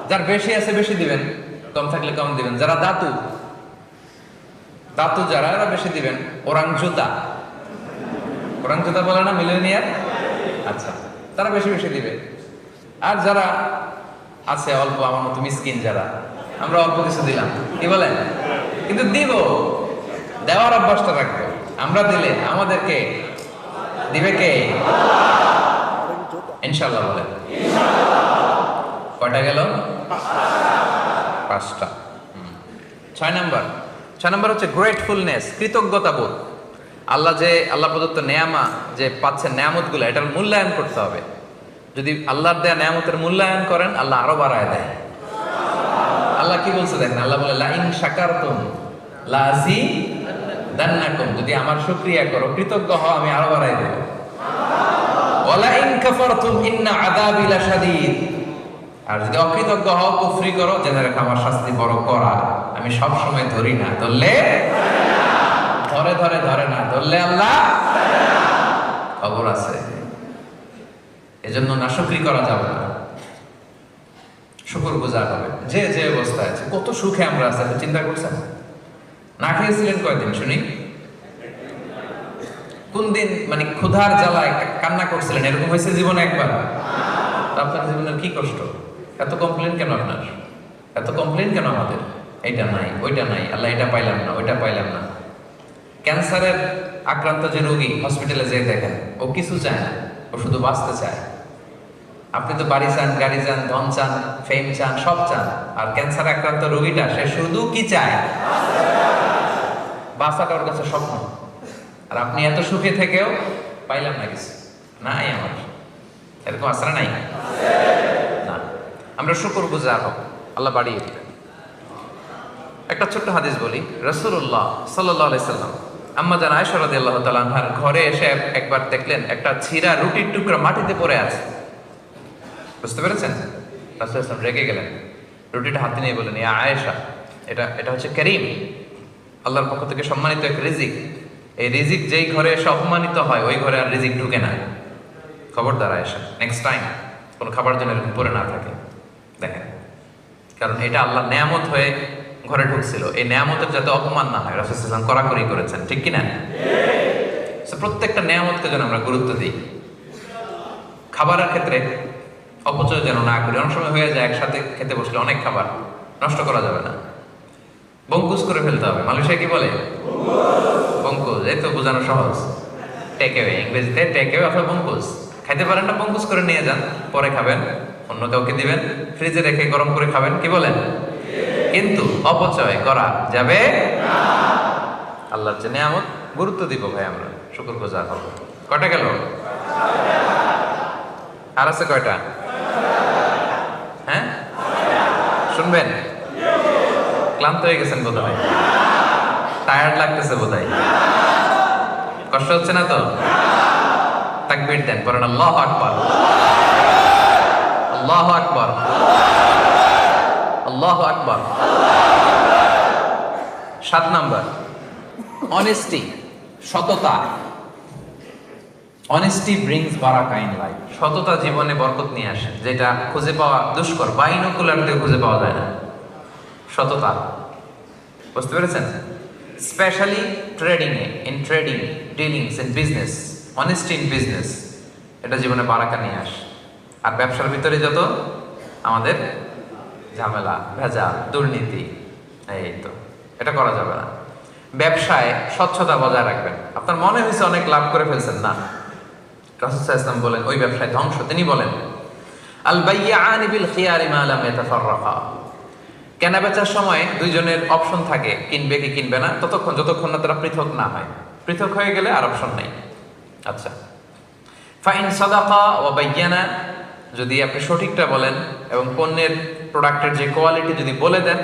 যার বেশি আছে বেশি দিবেন, কম থাকলে কম দিবেন। যারা দাতু যারা, এরা বেশি দিবেন। ওরাং জুতা বলে না মিলেনিয়ার? আচ্ছা, তারা বেশি বেশি দিবে। আর যারা আছে অল্প, আমার মতো মিসকিন যারা, আমরা অল্প কিছু দিলাম, কি বলেন? কিন্তু দিব, দেওয়ার অভ্যাসটা রাখবো। আমরা দিলে আমাদেরকে দিবে কে? ইনশাআল্লাহ বলেন। কয়টা গেল? 5টা। 6 নম্বর হচ্ছে গ্রেটফুলনেস, কৃতজ্ঞতা বোধ। আল্লাহ প্রদত্ত নেয়ামা যে পাচ্ছেন, নেয়ামতগুলো, এটার মূল্যায়ন করতে হবে। যদি আল্লাহর দেয়া নেয়ামতের মূল্যায়ন করেন, আল্লাহ আরো বাড়ায় দেয়। আল্লাহ কি বলছে দেখেন, আল্লাহ বলে লা ইন শাকারতুম লাযিদান্নাকুম, যদি আমার শুকরিয়া করো, কৃতজ্ঞ হও, আমি আরো বাড়ায় দেব। ওয়ালা ইন কাফারতুম ইন্না আযাবি লাশাদীদ, আর যদি অকৃতজ্ঞ হও, কুফরি করো, জেনে রাখো আমার শাস্তি বড় কড়া। আমি সব সময় ধরি না, ধরলে ধরে না, ধরলে আল্লাহ খবর আছে। এজন্য নাশুকরি করা যাবে না, শুকরগুজার হবে। যে যে অবস্থায় আছে, কত সুখে আমরা আছি, চিন্তা করছেন? না খেয়েছিলেন কয়দিন শুনি? কোন দিন মানে ক্ষুধার জ্বালায় কান্না করছিলেন? এরকম হয়েছে জীবনে একবার? আপনার জীবনের কি কষ্ট? এত কমপ্লেন কেন আপনার? এত কমপ্লেন কেন আমাদের? এইটা নাই, ওইটা নাই, আল্লাহ এটা পাইলাম না, ওইটা পাইলাম না। ক্যান্সারের আক্রান্ত যে রোগী হসপিটালে যেয়ে দেখেন, ও কিছু চায় না, ও শুধু বাঁচতে চায়। আপনি তো বাড়ি চান, গাড়ি চান, ধন চান, ফেম চান, সব চান। আর ক্যান্সার আক্রান্ত রোগীটা, সে শুধু কি চায়? বাঁচাটা ওর কাছে স্বপ্ন। আর আপনি এত সুখে থেকেও পাইলাম না কিছু, নাই আমার। এরকম আসরা নাই না? আমরা শুকরগুজার হব, আল্লাহ বাড়িয়ে দিবেন। একটা ছোট্ট হাদিস বলি। রাসূলুল্লাহ সাল্লাল্লাহু আলাইহি সাল্লাম আম্মা জান আয়েশা রাদিয়াল্লাহু তাআলা আনহার ঘরে এসে একবার দেখলেন একটা ছিঁড়া রুটির টুকরা মাটিতে পড়ে আছে। বুঝতে পেরেছেন? রাসূল সাল্লাল্লাহু আলাইহি সাল্লাম রেগে গেলেন, রুটিটা হাতে নিয়ে বললেন, ইয়া আয়েশা, এটা হচ্ছে কারীম, আল্লাহর পক্ষ থেকে সম্মানিত এক রিজিক। এই রিজিক যেই ঘরে এসে অপমানিত হয়, ওই ঘরে আর রিজিক ঢুকে না। খবরদার আয়েশা, নেক্সট টাইম কোনো খাবার জন্য এরকম পড়ে না থাকে। দেখেন, কারণ এটা আল্লাহর নেয়ামত হয়ে ঘরে ঢুকছিল, এই নেয়ামতের যাতে অপমান না হয়, রাসূল সাল্লাল্লাহু আলাইহি ওয়াসাল্লাম কড়াকড়ি করেছেন, ঠিক কি না? প্রত্যেকটা নেয়ামতকে যেন আমরা গুরুত্ব দিই। খাবারের ক্ষেত্রে অপচয় যেন না করি। অনেক সময় হয়ে যায় একসাথে খেতে বসলে অনেক খাবার নষ্ট করা যাবে না, বঙ্কুস করে ফেলতে হবে। মালয়েশিয়া কি বলে? বঙ্কুস। এই তো বোঝানো সহজ। টেক অ্যাওয়ে, ইংরেজিতে টেক অ্যাওয়ে অথবা বঙ্কুস। খাইতে পারেন না, বঙ্কুস করে নিয়ে যান, পরে খাবেন, অন্য কাউকে দিবেন, ফ্রিজে রেখে গরম করে খাবেন, কি বলেন? কিন্তু অপচয় করা যাবে না। আল্লাহর যে নিয়ামত গুরুত্ব দিব ভাই, আমরা শুকরগুজার হব। কয়টা গেল? আর আছে কয়টা? হ্যাঁ, শুনবেন? ক্লান্ত হয়ে গেছেন বোধ হয়, টায়ার্ড লাগতেছে বোধ হয়, কষ্ট হচ্ছে না তো? তাকবীর দেন, পড়েন আল্লাহু আকবার, আল্লাহু আকবার, আল্লাহু আকবার। 7 নাম্বার, অনেস্টি, সততা। অনেস্টি ব্রিংস বারাকা ইন লাইফ। সততা জীবনে বরকত নিয়ে আসে, যেটা খুঁজে পাওয়া দুষ্কর, বাইনোকুলার দিয়ে খুঁজে পাওয়া যায় না। সততা, বুঝতে পেরেছেন? Specially trading A, in trading, dealings in business, honesty in business, এটা জীবনে বারাকা নিয়ে আসে। আর ব্যবসার ভিতরে যত আমাদের ঝামেলা, ভেজা, দুর্নীতি, এই তো এটা করা যাবে না। ব্যবসায় স্বচ্ছতা বজায় রাখবেন। আপনার মনে হয়েছে অনেক লাভ করে ফেলছেন, না, রাসূল সাল্লাল্লাহু আলাইহি ওয়াসাল্লাম বলেন ওই ব্যবসায় ধ্বংস। তিনি বলেন আল বাইয়ানি বিল খিয়ারি মা লাম ইয়াতাফাররাকা। কেনা বেচার সময় দুইজনের অপশন থাকে, কিনবে কি কিনবে না, যতক্ষণ না তারা পৃথক না হয়। পৃথক হয়ে গেলে আর অপশন নাই। আচ্ছা, ফাইন সাদাকা ওয়া বাইয়ানা, যদি আপনি সঠিকটা বলেন এবং পণ্যের প্রোডাক্টের যে কোয়ালিটি যদি বলে দেন,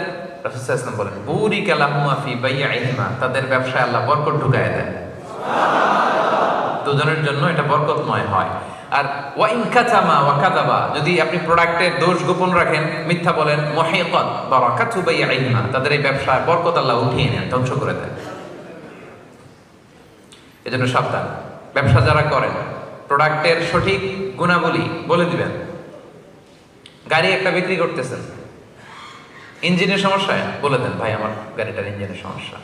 রাসূল সাল্লাল্লাহু আলাইহি ওয়াসাল্লাম বলেন বুরিকা লাহুমা ফি বাইইহিমা, তাদের ব্যবসায় আল্লাহ বরকত ঢুকায় দেন। দুজনের জন্য এটা বরকতময় হয়। আর ওয়া ইন কাতামা ওয়া কাযাবা, যদি আপনি প্রোডাক্টের দোষ গোপন রাখেন, মিথ্যা বলেন, মুহিকাত বারাকাতু বাইইহিমা, তাদের এই ব্যবসায় বরকত আল্লাহ উঠিয়ে নেন, ধ্বংস করে দেন। এজন্য সাবধান। ব্যবসা যারা করেন, প্রোডাক্টের সঠিক গুণাবলী বলে দিবেন। গাড়ি একটা বিক্রি করতেছেন, ইঞ্জিনের সমস্যা বলে দেন, ভাই আমার গাড়িটার ইঞ্জিনের সমস্যা,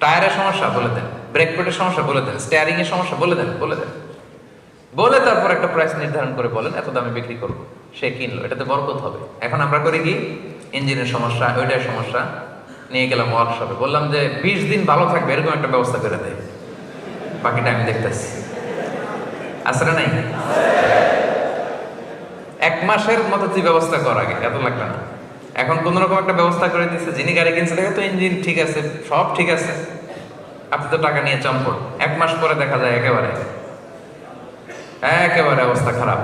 টায়ারের সমস্যা বলে দেন, ব্রেক প্যাডের সমস্যা বলে দেন, স্টিয়ারিং এর সমস্যা বলে দেন, বলে তারপর একটা প্রাইস নির্ধারণ করে বলেন এত দামে বিক্রি করব। সে কিনলো, এটাতে বরকত হবে। এখন আমরা করি কি, ইঞ্জিনের সমস্যা, ওইটার সমস্যা নিয়ে গেলাম ওয়ার্কশপে, বললাম যে 20 দিন ভালো থাকবে, এরকম একটা ব্যবস্থা করে দেয়, বাকিটা আমি দেখতেছি। আসলে নাই 1 মাসের মতো তুই ব্যবস্থা কর, আগে এত লাগবে না। এখন কোন রকম একটা ব্যবস্থা করে দিচ্ছে, যিনি গাড়ি কিনছে দেখে তো ইঞ্জিন ঠিক আছে, সব ঠিক আছে, আপনি তো টাকা নিয়ে চম্পট। 1 মাস পরে দেখা যায় একেবারে অবস্থা খারাপ,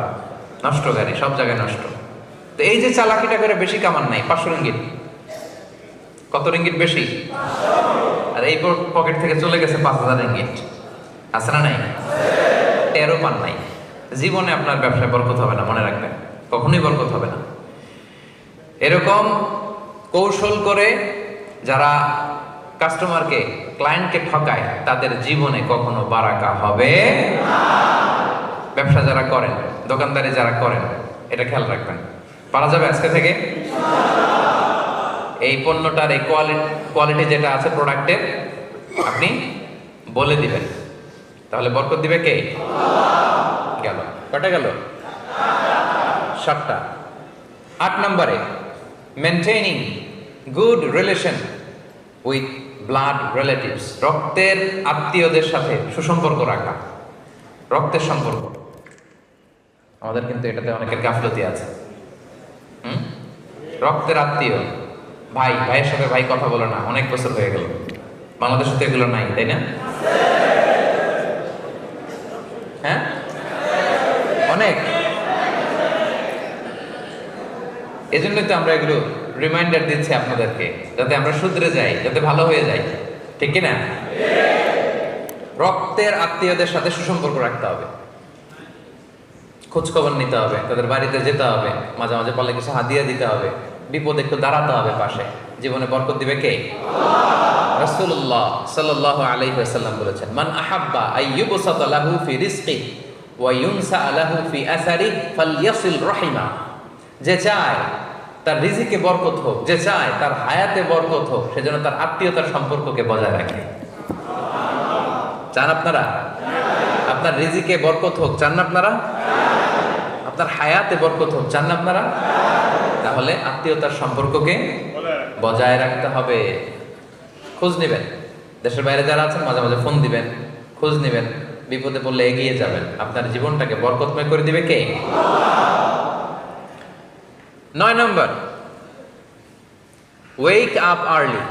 নষ্ট গাড়ি, সব জায়গায় নষ্ট। তো এই যে চালাকিটা করে বেশি কামান নাই, 500 রিঙ্গিত। কত রিঙ্গিত বেশি? আর এই পকেট থেকে চলে গেছে 5000 রিঙ্গিত। আছে না নাই? 13 পান নাই। জীবনে আপনার ব্যবসায় বরকত হবে না, মনে রাখবেন, কখনোই বরকত হবে না। এরকম কৌশল করে যারা কাস্টমারকে, ক্লায়েন্টকে ঠকায়, তাদের জীবনে কখনো বারাকা হবে না। ব্যবসা যারা করেন, দোকানদারি যারা করেন, এটা খেয়াল রাখবেন। পারা যাবে আজকে থেকে? এই পণ্যটার এই কোয়ালিটি যেটা আছে প্রোডাক্টের, আপনি বলে দিবেন, তাহলে বরকত দিবে কে? গেল কটা? গেল 7টা। 8 নম্বরে, maintaining good relation with blood relatives, রক্তের আত্মীয়দের সাথে সুসম্পর্ক রাখা। রক্তের সম্পর্ক আমাদের কিন্তু এটাতে অনেকের গাফলতি আছে। রক্তের আত্মীয়, ভাইয়ের সাথে ভাই কথা বলে না, অনেক বছর হয়ে গেল। বাংলাদেশে তো এগুলো নাই, তাই না? হ্যাঁ, অনেক। এজন্যই তো আমরা এগুলো রিমাইন্ডার দিচ্ছি আপনাদেরকে, যাতে আমরা শুধরে যাই, যাতে ভালো হয়ে যাই, ঠিক কিনা? রক্তের আত্মীয়দের সাথে সুসম্পর্ক রাখতে হবে, খোঁজ খবর নিতে হবে, তাদের বাড়িতে যেতে হবে, মাঝে মাঝে পারলে কিছু হাদিয়া দিতে হবে, বিপদে একটু দাঁড়াতে হবে পাশে। জীবনে বরকত দিবে কে? রাসূলুল্লাহ সাল্লাল্লাহু আলাইহি ওয়াসাল্লাম বলেছেন, মান আহাব্বা আইয়ুবসাতা লাহু ফি রিজকি ওয়া ইউনসা লাহু ফি আসারি ফালইয়াসিল রাহিমা। যে চায় তার রিজিকে বরকত হোক, যে চায় তার হায়াতে বরকত হোক, সেজন্য তার আত্মীয়তার সম্পর্ককে বজায় রাখে। চান আপনারা আপনার রিজিকে বরকত হোক? চান না আপনারা আপনার হায়াতে বরকত হোক? চান না আপনারা? তাহলে আত্মীয়তার সম্পর্ককে বজায় রাখতে হবে। খোঁজ নেবেন, দেশের বাইরে যারা আছেন মাঝে মাঝে ফোন দিবেন, খোঁজ নেবেন, বিপদে পড়লে এগিয়ে যাবেন। আপনার জীবনটাকে বরকতময় করে দিবে কে? 9 নম্বর, ওয়েক আপ আর্লি।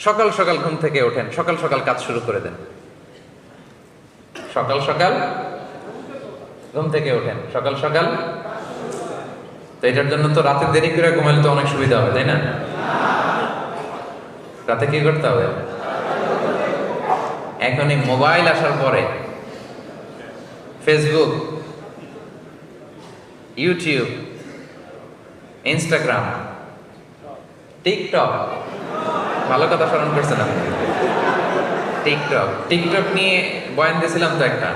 সকাল সকাল ঘুম থেকে ওঠেন, সকাল সকাল কাজ শুরু করে দেন। সকাল সকাল ঘুম থেকে ওঠেন, সকাল সকাল। তো এটার জন্য তো রাতে দেরি করে ঘুমাইলে তো অনেক সুবিধা হবে, তাই না? রাতে কি করতে হবে? এখন এই মোবাইল আসার পরে ফেসবুক, ইউটিউব, ইনস্টাগ্রাম, টিকটক, ভালো কথা স্মরণ করছেন আপনি। টিকটক নিয়ে বয়ান দিয়েছিলাম তো একটা।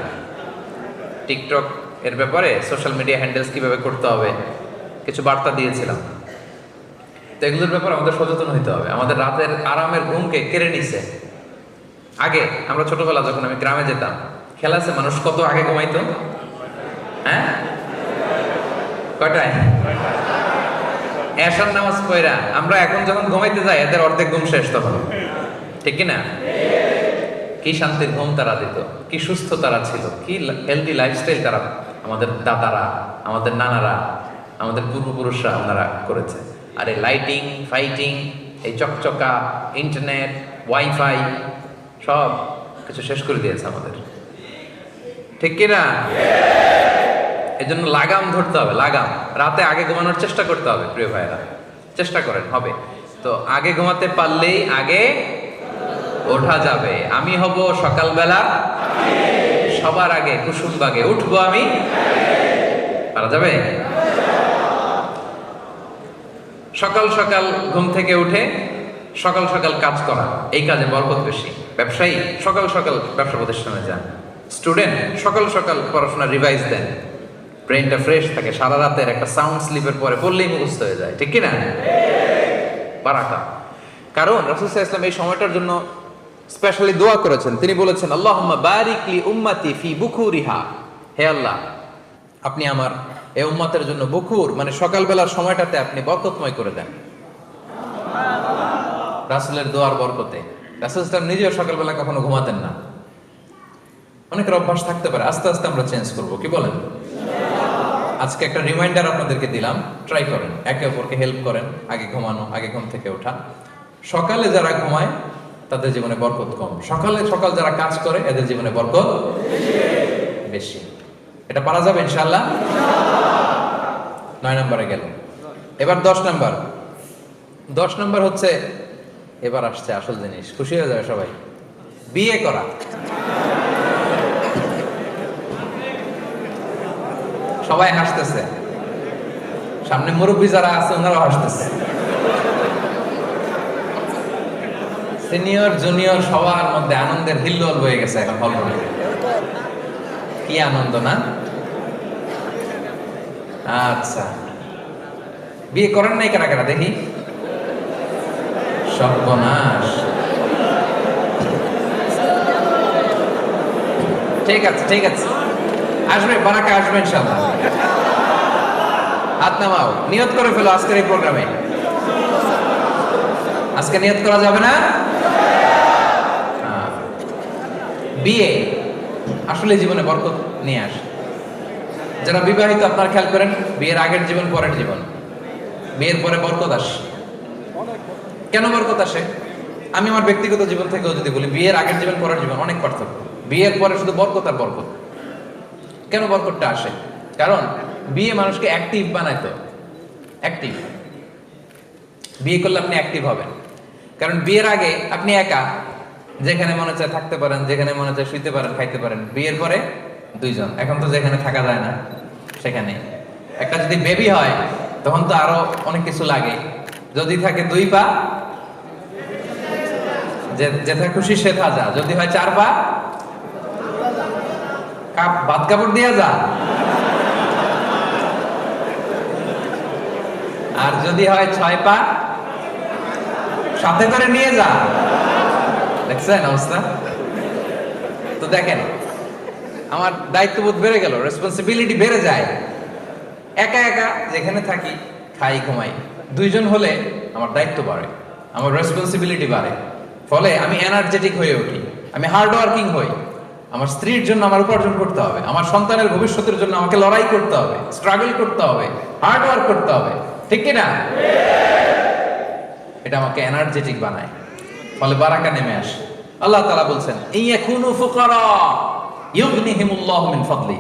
টিকটক এর ব্যাপারে সোশ্যাল মিডিয়া হ্যান্ডেলস কিভাবে করতে হবে কিছু বার্তা দিয়েছিলাম। তো এগুলোর ব্যাপারে আমাদের সচেতন হইতে হবে। আমাদের রাতের আরামের ঘুমকে কেড়ে নিছে। আগে আমরা ছোটবেলা যখন আমি গ্রামে যেতাম, খেলাছে মানুষ কত আগে ঘুমাইতো? হ্যাঁ, কয়টায়? এশার নামাজ পড়া আমরা এখন যখন ঘুমাইতে যাই এদের অর্ধেক ঘুম শেষ তখন, ঠিক কি না? কি শান্তির ঘুম তারা দিত, কি সুস্থ তারা ছিল, কি হেলদি লাইফস্টাইল তারা, আমাদের দাদারা, আমাদের নানারা, আমাদের পূর্বপুরুষরা ওনারা করেছে। আর এই লাইটিং ফাইটিং, এই চকচকা ইন্টারনেট, ওয়াইফাই সব কিছু শেষ করে দিয়েছে আমাদের, ঠিক কিনা? এজন্য লাগাম ধরতে হবে, লাগাম। রাতে আগে ঘুমানোর চেষ্টা করতে হবে প্রিয় ভাইরা, চেষ্টা করেন, হবে। তো আগে ঘুমাতে পারলেই আগে ওঠা যাবে। আমি হব সকালবেলা সবার আগে কুসুম বাগে, উঠবো আমি, পারা যাবে? সকাল সকাল ঘুম থেকে উঠে সকাল সকাল কাজ করা, এই কাজে বরকত বেশি। ব্যবসায়ী সকাল সকাল ব্যবসা প্রতিষ্ঠানে যান, স্টুডেন্ট সকাল সকাল পড়াশোনা রিভাইজ দেন, ব্রেনটা ফ্রেশ থাকে। সারা রাতের একটা সাউন্ড স্লিপের পরে পড়লেই মুখস্থ হয়ে যায়, ঠিক কিনা? বারাকা। কারণ রাসূল সাল্লাল্লাহু আলাইহি ওয়াসাল্লাম এই সময়টার জন্য স্পেশালি দোয়া করেছেন। তিনি বলেছেন, আল্লাহুম্মা বারিক লি উম্মতি ফি বুকুরিহা। হে আল্লাহ, আপনি আমার এই উম্মতের জন্য বুকুর মানে সকালবেলার সময়টাতে আপনি বরকতময় করে দেন। রাসূলের দোয়ার বরকতে। রাসূল সাল্লাল্লাহু আলাইহি ওয়াসাল্লাম নিজেও সকালবেলা কখনো ঘুমাতেন না। অনেকের অভ্যাস থাকতে পারে, আস্তে আস্তে আমরা চেঞ্জ করব, কি বলেন? আজকে একটা রিমাইন্ডার আপনাদেরকে দিলাম, ট্রাই করেন, একে অপরকে হেল্প করেন। আগে ঘুমানো, আগে ঘুম থেকে ওঠা। সকালে যারা ঘুমায় তাদের জীবনে বরকত কম, সকাল যারা কাজ করে এদের জীবনে বরকত বেশি। এটা পারা যাবে ইনশাআল্লাহ। 9 নম্বরে গেল, এবার 10 নম্বর। 10 নম্বর হচ্ছে, এবার আসছে আসল জিনিস, খুশি হয়ে যাবে সবাই, বিয়ে করা। সবাই হাসতেছে, সামনে মুরব্বী যারা আছে ওনারাও হাসতেছে। সিনিয়র জুনিয়র সবার মধ্যে আনন্দের হিল্লোল হয়ে গেছে এখন হলরুমে। কি আনন্দ না? আচ্ছা, বিয়ে করেন নাই কারা কারা দেখি? সর্বনাশ। ঠিক আছে, ঠিক আছে, আসবে, বারাকা আসবে ইনশাআল্লাহ। হাত নামাও, নিয়ত করে ফেলো আজকের এই প্রোগ্রামে। আজকে নিয়ত করা যাবে না? বিয়ে আসলে জীবনে বরকত নিয়ে আসে। যারা বিবাহিত আপনারা খেয়াল করেন, বিয়ের আগের জীবন পরের জীবন, বিয়ের পরে বরকত আসে। কেন বরকত আসে? আমি আমার ব্যক্তিগত জীবন থেকেও যদি বলি, বিয়ের আগের জীবন পরের জীবন অনেক পার্থক্য। বিয়ের পরে শুধু বরকত আর বরকত। কেন বরকতটা আসে? কারণ বিয়ে মানুষকে অ্যাক্টিভ বানাইতো, অ্যাক্টিভ। বিয়ে করলে আপনি অ্যাক্টিভ হবেন। কারণ বিয়ের আগে আপনি একা, যেখানে মনে চায় থাকতে পারেন, যেখানে মনে চায় শুইতে পারেন, খাইতে পারেন। বিয়ের পরে দুইজন, এখন তো যেখানে থাকা যায় না সেখানে। একটা যদি বেবি হয় তখন তো আরো অনেক কিছু লাগে। যদি থাকে 2 পা, যেথা খুশি সেথা যা। যদি হয় 4 পা, ভাত কাপড় দিয়া যা। আর যদি হয় 6 পা, সাথে করে নিয়ে যা। দেখছেন অবস্থা? তো দেখেন, আমার দায়িত্ববোধ বেড়ে গেল, রেসপন্সিবিলিটি বেড়ে যায়। একা একা যেখানে থাকি, খাই ঘুমাই। 2 জন হলে আমার দায়িত্ব বাড়ে। আমার রেসপন্সিবিলিটি বাড়ে, ফলে আমি এনার্জেটিক হয়ে উঠি, আমি হার্ড ওয়ার্কিং হই। আমার স্ত্রীর জন্য আমার উপার্জন করতে হবে, আমার সন্তানের ভবিষ্যতের জন্য আমাকে লড়াই করতে হবে, স্ট্রাগল করতে হবে, হার্ড ওয়ার্ক করতে হবে, ঠিক কিনা? এটা আমাকে এনার্জেটিক বানায়, ফলে বারাকা নেমে আসে। আল্লাহ তাআলা বলছেন ইয়াকুনু ফুকারা ইউগনিহিমুল্লাহু মিন ফাদলি।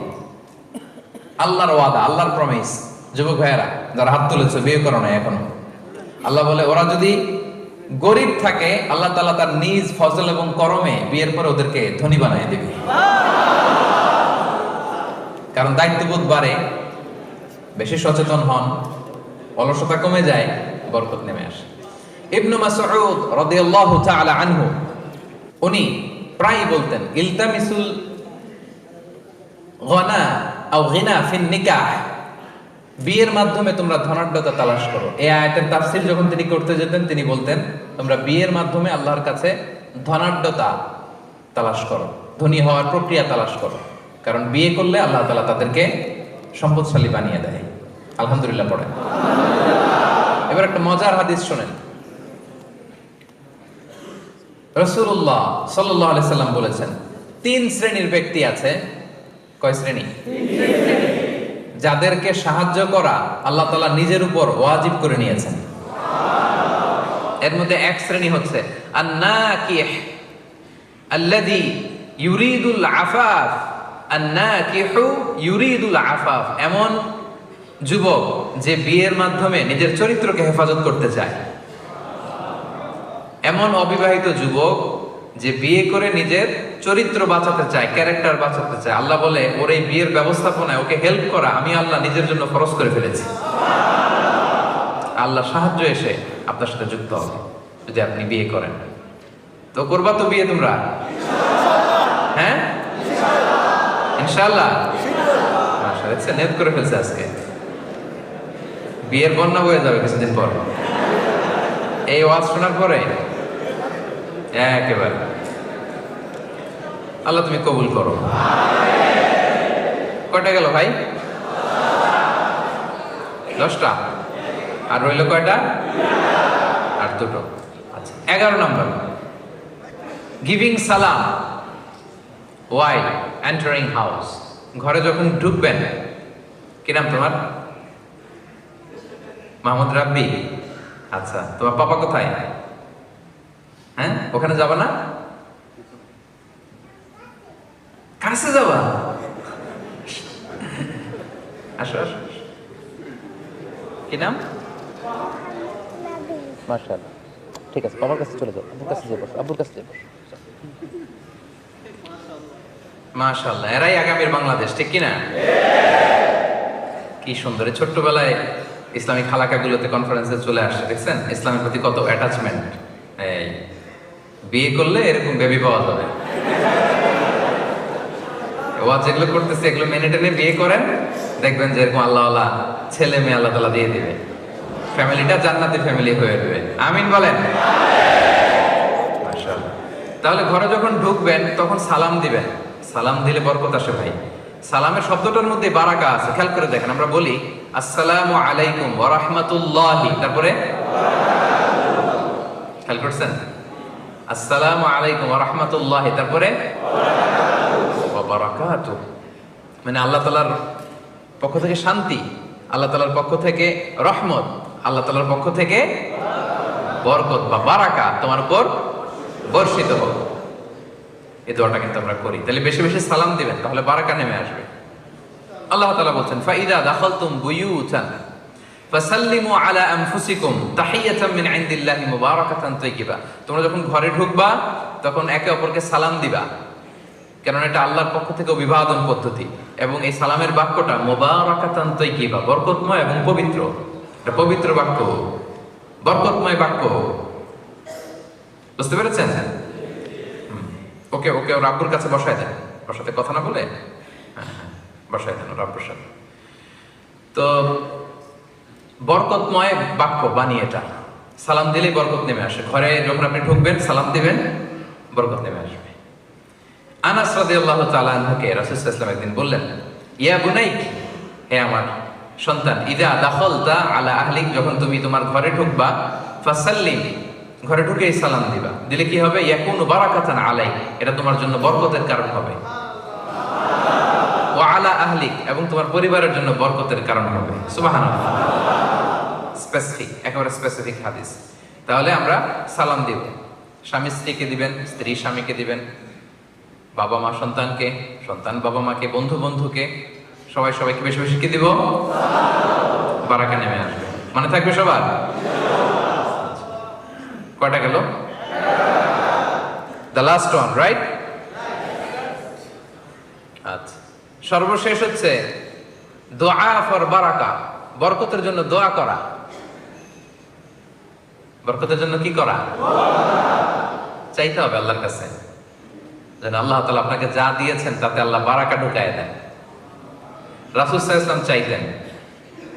আল্লাহর ওয়াদা, আল্লাহর প্রমিস। যুবক ভাইয়েরা যারা হাত তুলেছে, বিয়ে করো না এখনো, আল্লাহ বলে ওরা যদি গরিব থাকে, আল্লাহ তাআলা তার নিজ ফজল এবং করমে বিয়ের পরে ওদেরকে ধনী বানিয়ে দেবে। কারণ দায়িত্ববোধ বাড়ে, বেশি সচেতন হন, অলসতা কমে যায়, বরকত নেমে আসে। ইবনে মাসউদ রাদিয়াল্লাহু তাআলা আনহু উনি প্রায় বলতেন ইলতামিসুল গনা আও গিনা ফিন নিকাহ, বিয়ের মাধ্যমে তোমরা ধনাঢ্যতা তালাশ করো। এই আয়াতের তাফসীর যখন তিনি করতে যেতেন, তিনি বলতেন তোমরা বিয়ের মাধ্যমে আল্লাহর কাছে ধনাঢ্যতা তালাশ করো, ধনী হওয়ার প্রক্রিয়া তালাশ করো। কারণ বিয়ে করলে আল্লাহ তাআলা তাদেরকে সম্পদশালী বানিয়ে দেয়। আলহামদুলিল্লাহ পড়েন। এবার একটা মজার হাদিস শোনেন। রাসূলুল্লাহ সাল্লাল্লাহু আলাইহি সাল্লাম বলেছেন 3 শ্রেণীর ব্যক্তি আছে। কয় শ্রেণী? যাদেরকে সাহায্য করা আল্লাহ তাআলা নিজের উপর ওয়াজিব করে নিয়েছেন। এর মধ্যে এক শ্রেণী হচ্ছে আন-নাকিহ আল্লাযী ইউরিদুল আফাফ। আন-নাকিহু ইউরিদুল আফাফ, এমন যুবক যে বিয়ের মাধ্যমে নিজের চরিত্রকে হেফাজত করতে চায়। এমন অবিবাহিত যুবক যে বিয়ে করে নিজের চরিত্র বাঁচাতে চায়, ক্যারেক্টার বাঁচাতে চায়। আল্লাহ বলে ওর এই বিয়ের ব্যবস্থাপনায় ওকে হেল্প করা আমি আল্লাহ নিজের জন্য ফরজ করে ফেলেছি। আল্লাহ সাহায্য এসে আপনার সাথে যুক্ত হবে যদি আপনি বিয়ে করেন। তো করবা তো বিয়ে তোমরা? হ্যাঁ, ইনশাআল্লাহ। মাশাআল্লাহ, নেট করে ফেলছে আজকে। বিয়ের বন্যা বয়ে যাবে কিছুদিন পর এই ওয়াজ শোনার পরে। একেবারে আল্লাহ তুমি কবুল করো। কয়টা গেল ভাই? 10টা। আর রইল কয়টা? আর 2টো। আচ্ছা, 11 নম্বর, গিভিং সালাম ওয়াইল এন্টারিং হাউস। ঘরে যখন ঢুকবেন, কি নাম তোমার? মাহমুদ রাব্বি। আচ্ছা, তোমার পাপা কোথায়? হ্যাঁ, ওখানে যাবা না? কাছে যাবা? আসো আসো। কি নাম? মাশাআল্লাহ, ঠিক আছে, বাবার কাছে চলে যাও, আব্বুর কাছে যেয়ে বসো, আব্বুর কাছে যেয়ে বসো। মাশাআল্লাহ, এরাই আগামীর বাংলাদেশ, ঠিক কিনা? কি সুন্দর। ছোট্টবেলায় ইসলামিক হালাকাগুলোতে কনফারেন্সে চলে আসছে, দেখছেন ইসলামের প্রতি কত অ্যাটাচমেন্ট। এই বিয়ে করলে এরকম বেবি পাওয়া যাবে। ওয়াজ যেগুলো করতেছে এগুলো মেনে টেনে বিয়ে করেন, দেখবেন যে এরকম আল্লাহওয়ালা ছেলে মেয়ে আল্লাহ তাআলা দিয়ে দিবে, ফ্যামিলিটা জান্নাতি ফ্যামিলি হয়ে যাবে। আমিন বলেন। মাশাআল্লাহ। তাহলে ঘরে যখন ঢুকবেন তখন সালাম দিবেন। সালাম দিলে বরকত আসে ভাই। সালামের শব্দটার মধ্যে বারাকা আছে, খেয়াল করে দেখেন। আমরা বলি আসসালামু আলাইকুম ওয়া রাহমাতুল্লাহি, তারপরে খেয়াল করছেন? আসসালামু আলাইকুম ওয়া রাহমাতুল্লাহি, তারপরে ওয়া বারাকাতুহু। মানে আল্লাহ তাআলার পক্ষ থেকে শান্তি, আল্লাহ তাআলার পক্ষ থেকে রহমত, আল্লাহ তাআলার পক্ষ থেকে বরকত বা বারাকা তোমার উপর বর্ষিত হোক। এই দোয়াটা কিন্তু আমরা করি। তাহলে বেশি বেশি সালাম দিবেন, তাহলে বারাকা নেমে আসবে। আল্লাহ তাআলা বলছেন ফাইদা দাখালতুম বুয়ুতান ফাসাল্লিমু আলা আনফুসিকুম তাহিয়াতাম মিন ইনদিল্লাহি মুবারাকাতান তাইয়্যিবা। তোমরা যখন ঘরে ঢুকবা তখন একে অপরকে সালাম দিবা, কারণ এটা আল্লাহর পক্ষ থেকে অভিবাদন পদ্ধতি। এবং এই সালামের বাক্যটা মুবারাকাতান তাইয়্যিবা, বরকতময় এবং পবিত্র। এটা পবিত্র বাক্য, বরকতময় বাক্য। বুঝতে পেরেছেন? ওকে ওকে ওর আব্বুর কাছে বসায় দেন, ওর সাথে কথা না বলে বসায় দেন ওর আব্বুর সাথে। তো বরকতময় বাক্য বানিয়ে এটা সালাম দিলেই বরকত নেমে আসে। ঘরে যখন আপনি ঢুকবেন সালাম দিবেন, বরকত নেমে আসবে। আনাস রাদিয়াল্লাহু তাআলা আনহুকে রাসূল সাল্লাল্লাহু আলাইহি ওয়াসাল্লাম একদিন বললেন, ইয়া বুনাই, হে আমার সন্তান, ইযা দাখালতা আলা আহলিক, যখন তুমি তোমার ঘরে ঢুকবা, ফাসাল্লিম, ঘরে ঢুকেই সালাম দিবা, দিলে কি হবে? ইয়াকুনু বারাকাতান আলাইক, এটা তোমার জন্য বরকতের কারণ হবে। ওয়া আলা আহলিক, এবং তোমার পরিবারের জন্য বরকতের কারণ হবে। সুবহানাল্লাহ। স্পেসিফিক, একেবারে স্পেসিফিক হাদিস। তাহলে আমরা সালাম দিব, স্বামী স্ত্রীকে দিবেন, স্ত্রী স্বামীকে দিবেন, বাবা মা সন্তানকে, সন্তান বাবা মাকে, বন্ধু বন্ধুকে, সবাই সবাইকে বেশি বেশি কি দিব? বারাকা নেমে আসবে। মানে থাকবে সবার? কয়টা গেল? The last one, right? আচ্ছা, সর্বশেষ হচ্ছে দোয়া ফর বারাকা, বরকতের জন্য দোয়া করা। বরকতের জন্য কি করা? চাইতে হবে আল্লাহর কাছে, যেন আল্লাহ তাআলা আপনাকে যা দিয়েছেন তাতে আল্লাহ বারাকা ঢুকায় দেন। রাসূল সাল্লাল্লাহু আলাইহি ওয়াসাল্লাম চাইতেন,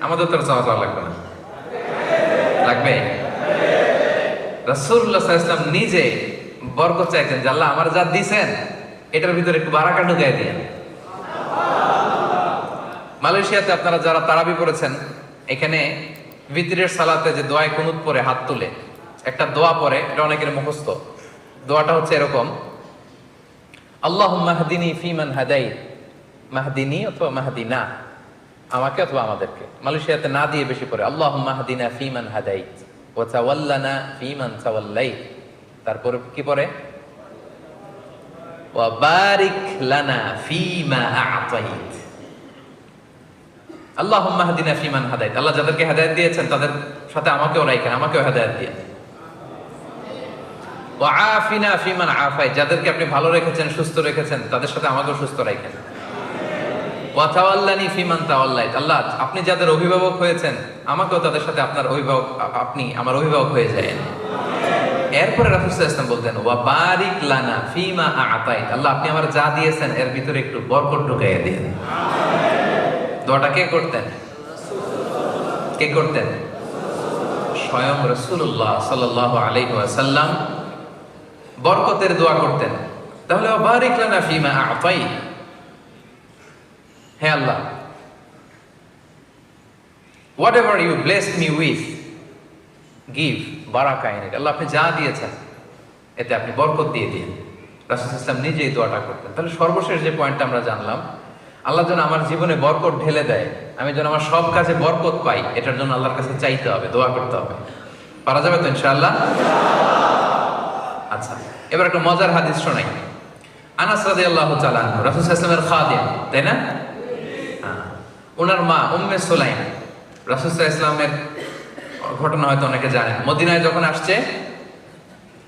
আমাদের তো চাওয়া লাগবে না? লাগবে? রাসূলুল্লাহ সাল্লাল্লাহু আলাইহি ওয়াসাল্লাম নিজে বরকত চাইতেন যে আল্লাহ আমার যা দিয়েছেন এটার ভিতরে একটু বারাকা ঢুকায় দিয়েন। মালয়েশিয়াতে আপনারা যারা তারাবি পড়েছেন, এখানে ভিতরের সালাতে যে দোয়ায় কুনুত পড়ে হাত তুলে একটা দোয়া পড়ে, এটা অনেকের মুখস্থ। দোয়াটা হচ্ছে এরকম: আল্লাহুম্মা হদিনি ফিমান হাদাইত, মাহদিনি অথবা মাহদিনা, আমাকে অথবা আমাদেরকে। মালয়েশিয়াতে না দিয়ে বেশি পড়ে আল্লাহুম্মা হদিনা ফিমান হাদাইত ওয়া তাওয়াল্লানা ফিমান তাওয়াল্লাইত। তারপরে কি পড়ে? ওয়া বারিক লানা ফিমা আ'তাইত। আল্লাহুম্মা হদিনা ফিমান হাদাইত, আল্লাহ যাদেরকে হেদায়েত দিয়েছেন তাদের সাথে আমাকেও রাখেন, আমাকেও হেদায়েত দিয়ে। ওয়া আফিনা ফিমান আফাইত, যাদেরকে আপনি ভালো রেখেছেন, সুস্থ রেখেছেন, তাদের সাথে আমাকেও সুস্থ রাখেন। ওয়া তাওয়াল্লানি ফিমান তাওয়াল্লাইত, আল্লাহ আপনি যাদের অভিভাবক হয়েছেন আমাকেও তাদের সাথে আপনার অভিভাবক, আপনি আমার অভিভাবক হয়ে যান। এরপরে রাসূল সাল্লাল্লাহু আলাইহি ওয়াসাল্লাম বলতেন ওয়া বারিক লানা ফিমা আ'তাইত, আল্লাহ আপনি আমার যা দিয়েছেন এর ভিতরে একটু বরকত ঢুকাইয়া দিন। দোয়াটা কে করতেন? কে করতেন? স্বয়ং রাসূলুল্লাহ সাল্লাল্লাহু আলাইহি ওয়াসাল্লাম বরকতের দোয়া করতেন। তাহলে ওয়া বারিক লানা ফিমা আ'তাইত, হে আল্লাহ, whatever you blessed me with, give barakah in it, আল্লাহ আপনি যা দিয়েছেন এতে আপনি বরকত দিয়ে দিন। রাসূল সাল্লাল্লাহু আলাইহি ওয়াসাল্লাম নিজেই দোয়াটা করতেন। তাহলে সর্বশেষ যে পয়েন্টটা আমরা জানলাম, আল্লাহ যেন আমার জীবনে বরকত ঢেলে দেয়, আমি যেন আমার সব কাজে বরকত পাই, এটার জন্য আল্লাহর কাছে চাইতে হবে, দোয়া করতে হবে। পারা যাবে তো ইনশাআল্লাহ? আচ্ছা, এবার একটা মজার হাদিস শোনাই। আনাস রাদিয়াল্লাহু তাআলা আনহু, রাসূল সাল্লাল্লাহু আলাইহি ওয়াসাল্লামের খাদিম, তাই না? ওনার মা উম্মে সুলাইম, রাসূল সাল্লাল্লাহু আলাইহি ওয়াসাল্লামের ঘটনা হয়তো অনেকে জানেন। মদিনায় যখন আসছে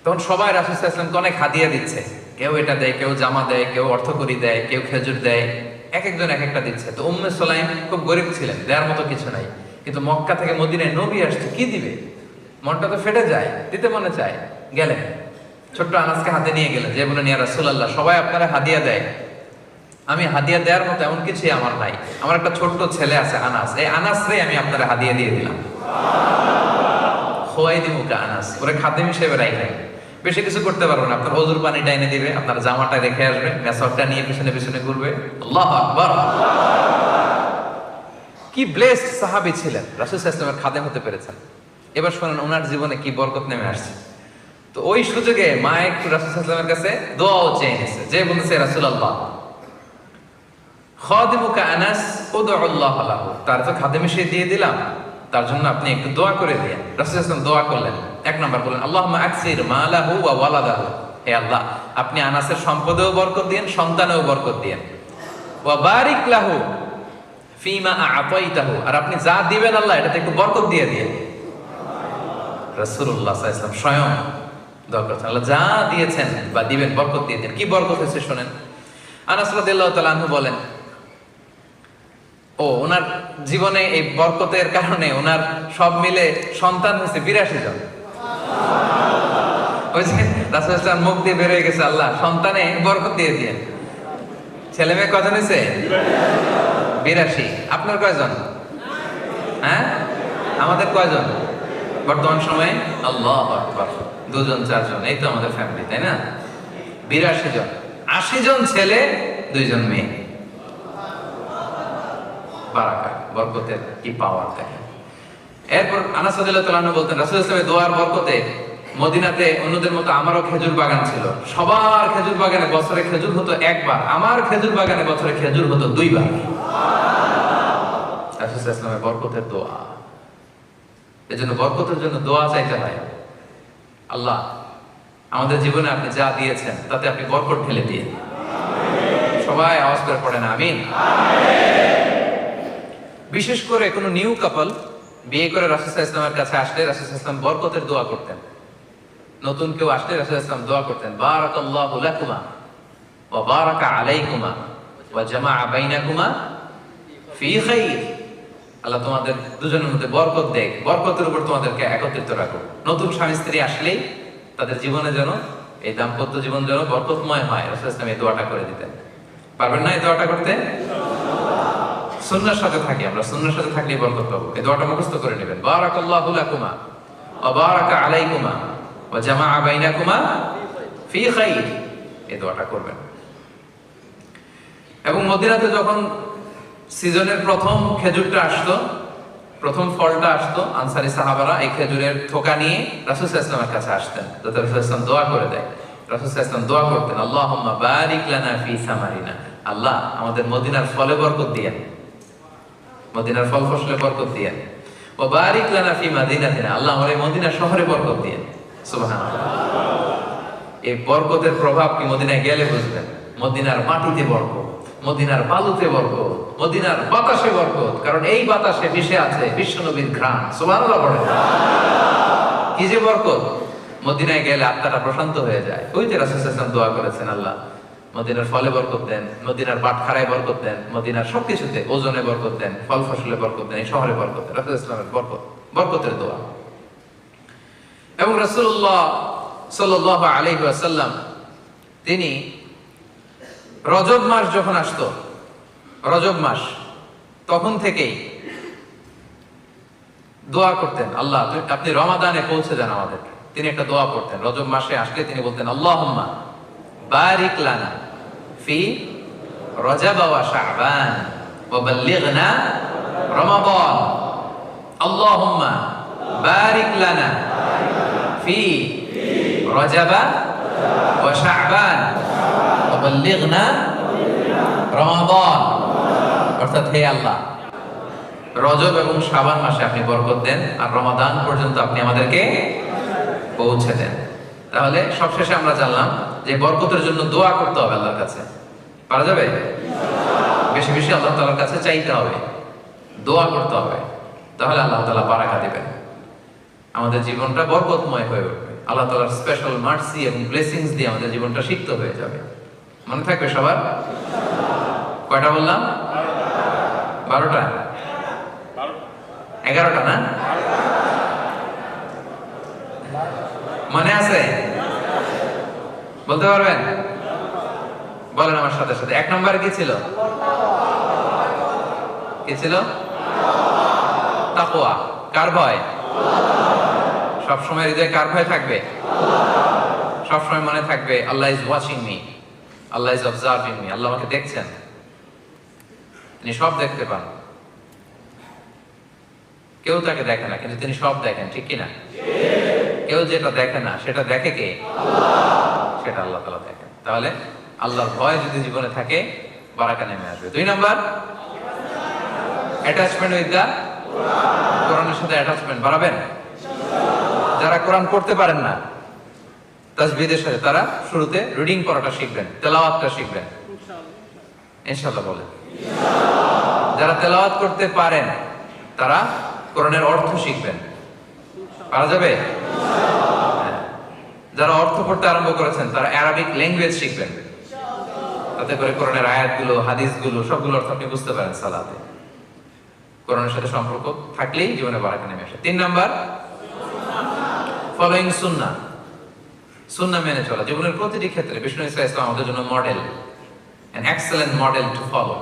তখন সবাই রাসূল সাল্লাল্লাহু আলাইহি ওয়াসাল্লামকে অনেক হাদিয়া দিচ্ছে, কেউ এটা দেয়, কেউ জামা দেয়, কেউ অর্থকড়ি দেয়, কেউ খেজুর দেয়, এক একজন এক একটা দিচ্ছে। তো উম্মে সুলাইম খুব গরিব ছিলেন, দেওয়ার মতো কিছু নাই, কিন্তু মক্কা থেকে মদিনায় নবী আসছে, কি দিবে? মনটা তো ফেটে যায়, দিতে মনে চায়। গেলেন, ছোট্ট আনাসকে হাতে নিয়ে গেলেন, যে বলেন ইয়া রাসূলুল্লাহ, সবাই আপনারা হাদিয়া দেয়, আমি হাদিয়া দেওয়ার মতো এমন কিছুই আমার নাই, আমার একটা ছোট্ট ছেলে আছে আনাস, এই আনাসরে আমি আপনারা হাদিয়া দিয়ে দিলাম। খোয়াইদিমুকা আনাস, ওরে খাদেম হিসেবে রাখলেন, বেশি কিছু করতে পারবেন, আপনার ওযুর পানিটা এনে দিবে, আপনার জামাটা রেখে আসবে, মেসওয়াকটা নিয়ে পিছনে পিছনে ঘুরবে। আল্লাহু আকবার! কি ব্লেসড সাহাবী ছিলেন, রাসূল সাল্লাল্লাহু আলাইহি ওয়াসাল্লামের খাদেম হতে পেরেছেন। এবার শুনুন ওনার জীবনে কি বরকত নেমে আসছে। তো ওই সুযোগে মা একটু রাসূল সাল্লাল্লাহু আলাইহি ওয়াসাল্লামের কাছে দোয়াও চেয়ে নিয়েছে, যে বলেছে রাসূলুল্লাহ খাদিমুকা আনাস উদউল্লাহ লাহু, তার তো খাদেম হিসেবে দিয়ে দিলাম, তার জন্য আপনি একটু দোয়া করে দিন। রাসূল সাল্লাল্লাহু আলাইহি ওয়াসাল্লাম দোয়া করলেন। এক নাম্বার বলেন আল্লাহুম্মা আকসির মালাহু ওয়া ওয়ালাদাহু, হে আল্লাহ আপনি আনাসের সম্পদেও বরকত দিন, সন্তানেও বরকত দিন। ওয়া বারিক লাহু ফিমা আ'তাইতাহু, আর আপনি যা দিবেন আল্লাহ এটাতে একটু বরকত দিয়ে দিন। রাসূলুল্লাহ সাল্লাল্লাহু আলাইহি ওয়াসাল্লাম স্বয়ং দোয়া করছেন, আল্লাহ যা দিয়েছেন বা দিবেন বরকত দিয়ে দিন। কি বরকত হয়েছে শুনেন। আনাস রাদিয়াল্লাহু তাআলা আনহু বলেন, ওনার জীবনে এই বরকতের কারণে ওনার সব মিলে সন্তান হয়েছে 82 জন। ওই যে রাসূল সাল্লাল্লাহু আলাইহি ওয়াসাল্লাম মুখ দিয়ে বের হয়ে গেছে, আল্লাহ সন্তানে বরকত দিয়ে দিন। ছেলে মেয়ে কজন হয়েছে? 82। আপনার কয়জন? হ্যাঁ, আমাদের কয়জন বর্তমান সময়ে? আল্লাহু আকবার, 2 জন 4 জন, এই তো আমাদের ফ্যামিলি, তাই না? 82 জন, 80 জন ছেলে, 2 জন মেয়ে। বারাকা, বরকতের কি পাওয়ার দেখেন। এরপর আনাস রাদিয়াল্লাহু তাআলা আনহু বলতেন রাসূল সাল্লাল্লাহু আলাইহি ওয়াসাল্লামের দোয়ার বরকতে মদিনাতে অন্যদের মতো আমারও খেজুর বাগান ছিল। সবার খেজুর বাগানে বছরে খেজুর হতো একবার, আমার খেজুর বাগানে বছরে খেজুর হতো দুইবার। রাসূল সাল্লাল্লাহু আলাইহি ওয়াসাল্লামের বরকতের দোয়া। এজন্য বরকতের জন্য দোয়া চাইতে হয়। আল্লাহ, আমাদের জীবনে আপনি যা দিয়েছেন তাতে আপনি বরকত ঢেলে দিন। সবাই আওয়াজ করে পড়েন আমিন। বিশেষ করে কোনো নিউ কাপল বিয়ে করে রাসূল সাল্লাল্লাহু আলাইহি ওয়াসাল্লামের কাছে আসলে রাসূল সাল্লাল্লাহু আলাইহি ওয়াসাল্লাম বরকতের দোয়া করতেন। নতুন কেউ আসলে রাসূল সাল্লাল্লাহু আলাইহি ওয়াসাল্লাম দোয়া করতেন, বারাকাল্লাহু লাকুমা ওয়া বারাকা আলাইকুমা ওয়া জামাআ বাইনাকুমা ফি খাইর। আল্লাহ তোমাদের দুজনের মধ্যে বরকত দেখ, বরকতের উপর তোমাদেরকে একত্রিত রাখো। নতুন স্বামী স্ত্রী আসলেই তাদের জীবনে যেন এই দাম্পত্য জীবন যেন বরকতময় হয়, রাসূল সাল্লাল্লাহু আলাইহি ওয়াসাল্লাম এই দোয়াটা করে দিতেন। পারবেন না এই দোয়াটা করতে? সুন্নাহর সাথে থাকি আমরা, সুন্নাহর সাথে থাকলেই বরকত পাবো। এই দোয়াটা মুখস্থ করে নেবেন, বারাকাল্লাহু লাকুমা ওয়া বারাকা আলাইকুমা ওয়া জামাআ বাইনাকুমা ফি খাইর। এই দোয়াটা করবেন। এবং মদিনাতে যখন সিজনের প্রথম খেজুরটা আসতো, প্রথম ফলটা আসতো, আনসারী সাহাবারা এই খেজুরের থোকা নিয়ে রাসূল সাল্লাল্লাহু আলাইহি ওয়াসাল্লামের কাছে আসতেন, যাতে রাসূল সাল্লাল্লাহু আলাইহি ওয়াসাল্লাম দোয়া করে দেয়। রাসূল সাল্লাল্লাহু আলাইহি ওয়াসাল্লাম দোয়া করতেন, আল্লাহুম্মা বারিক লানা ফি সামারিনা। আল্লাহ, আমাদের মদিনার ফলে বরকত দিয়েন, মদিনার ফল ফসলে বরকত দিয়েন। ওয়া বারিক লানা ফি মাদিনাতিনা। আল্লাহ, আমাদের মদিনা শহরে বরকত দিয়েন। সুবহানাল্লাহ। এই বরকতের প্রভাব কি মদিনায় গেলে বুঝবেন। মদিনার মাটিতে বরকত, মদিনার বালুতে বরকত, মদিনার বাতাসে বরকত। কারণ এই বাতাসে মিশে আছে বিশ্বনবীর ঘ্রাণ। সুবহানাল্লাহ পড়েন। কি যে বরকত! মদিনায় গেলে আত্মাটা প্রশান্ত হয়ে যায়। ওই যে রাসূল সাল্লাল্লাহু আলাইহি ওয়াসাল্লাম দোয়া করেছেন, আল্লাহ মদিনার ফলে বরকত দেন, মদিনার বাটখারায় বরকত দেন, মদিনার সবকিছুতে, ওজনে বরকত দেন, ফল ফসলে বরকত দেন, এই শহরে বরকত দেন। রাসূল সাল্লাল্লাহু আলাইহি ওয়াসাল্লামের বরকত, বরকতের দোয়া। এবং রাসূলুল্লাহ সাল্লাল্লাহু আলাইহি ওয়াসাল্লাম তিনি রজব মাস যখন আসতো, রজব মাস, তখন থেকেই দোয়া করতেন, আল্লাহ আপনি রমাদানে পৌঁছে দেন আমাদেরকে। তিনি একটা দোয়া করতেন, রজব মাসে আসলে তিনি বলতেন, আল্লাহুম্মা বারিক লানা ফি রজব ওয়া শাবান ওয়া বাল্লিগনা রমাদান। আল্লাহুম্মা বারিক লানা ফি রজব ওয়া শাবান ওয়া বাল্লিগনা রমাদান। অর্থাৎ, হে আল্লাহ, রজব এবং শাবান মাসে আপনি বরকত দেন, আর রমাদান পর্যন্ত আপনি আমাদেরকে পৌঁছে দেন। তাহলে সবশেষে আমরা জানলাম যে বরকতের জন্য দোয়া করতে হবে আল্লাহর কাছে। পারা যাবে? বেশি বেশি আল্লাহ তাআলার কাছে চাইতে হবে, দোয়া করতে হবে, তাহলে আল্লাহ তাআলা বারাকা দিবেন, আমাদের জীবনটা বরকতময় হয়ে উঠবে। আল্লাহ তাআলার স্পেশাল মার্সি এবং ব্লেসিংস দিয়ে আমাদের জীবনটা সিক্ত হয়ে যাবে। মনে থাকবে সবার? কয়টা বললাম? 12টা? 11টা না? মনে আছে? বলতে পারবেন? বলেন আমার সাথে সাথে। 1 নম্বরে কি ছিল? কি ছিল? তাকওয়া। কার ভয়? সবসময় হৃদয়ে কার ভয় থাকবে? সবসময় মনে থাকবে, Allah is watching me, Allah is observing me. আল্লাহ আমাকে দেখছেন, তিনি সব দেখতে পান। কেউ তাকে দেখে না, কিন্তু তিনি সব দেখেন, ঠিক কিনা? কেউ যেটা দেখে না সেটা দেখে কে? সেটা আল্লাহ তাআলা দেখেন। তাহলে আল্লাহর ভয় যদি জীবনে থাকে, বারাকা নেমে আসবে। 2 নাম্বার, অ্যাটাচমেন্ট উইথ দা কোরআনের সাথে অ্যাটাচমেন্ট বাড়াবেন। যারা কোরআন পড়তে পারেন না, তাসবিহের সাথে তারা শুরুতে রিডিং করাটা শিখবেন, তেলাওয়াতটা শিখবেন ইনশাআল্লাহ। বলেন, যারা তেলাওয়াত করতে পারেন তারা কোরআনের অর্থ শিখবেন। পারা যাবে? যারা অর্থ পড়তে আরম্ভ করেছেন তারা আরবিক ল্যাঙ্গুয়েজ শিখবেন, তাতে করে কোরআনের আয়াতগুলো, হাদিসগুলো সবগুলো অর্থ আপনি বুঝতে পারেন। সালাতে কোরআনের সাথে সম্পর্ক থাকলেই জীবনে বারাকা নেমে আসে। 3 নাম্বার, ফলোইং সুন্নাহ। সুন্নাহ মেনে চলা জীবনের প্রতিটি ক্ষেত্রে। বিষ্ণু ইসলাম আমাদের জন্য model, an excellent model to follow।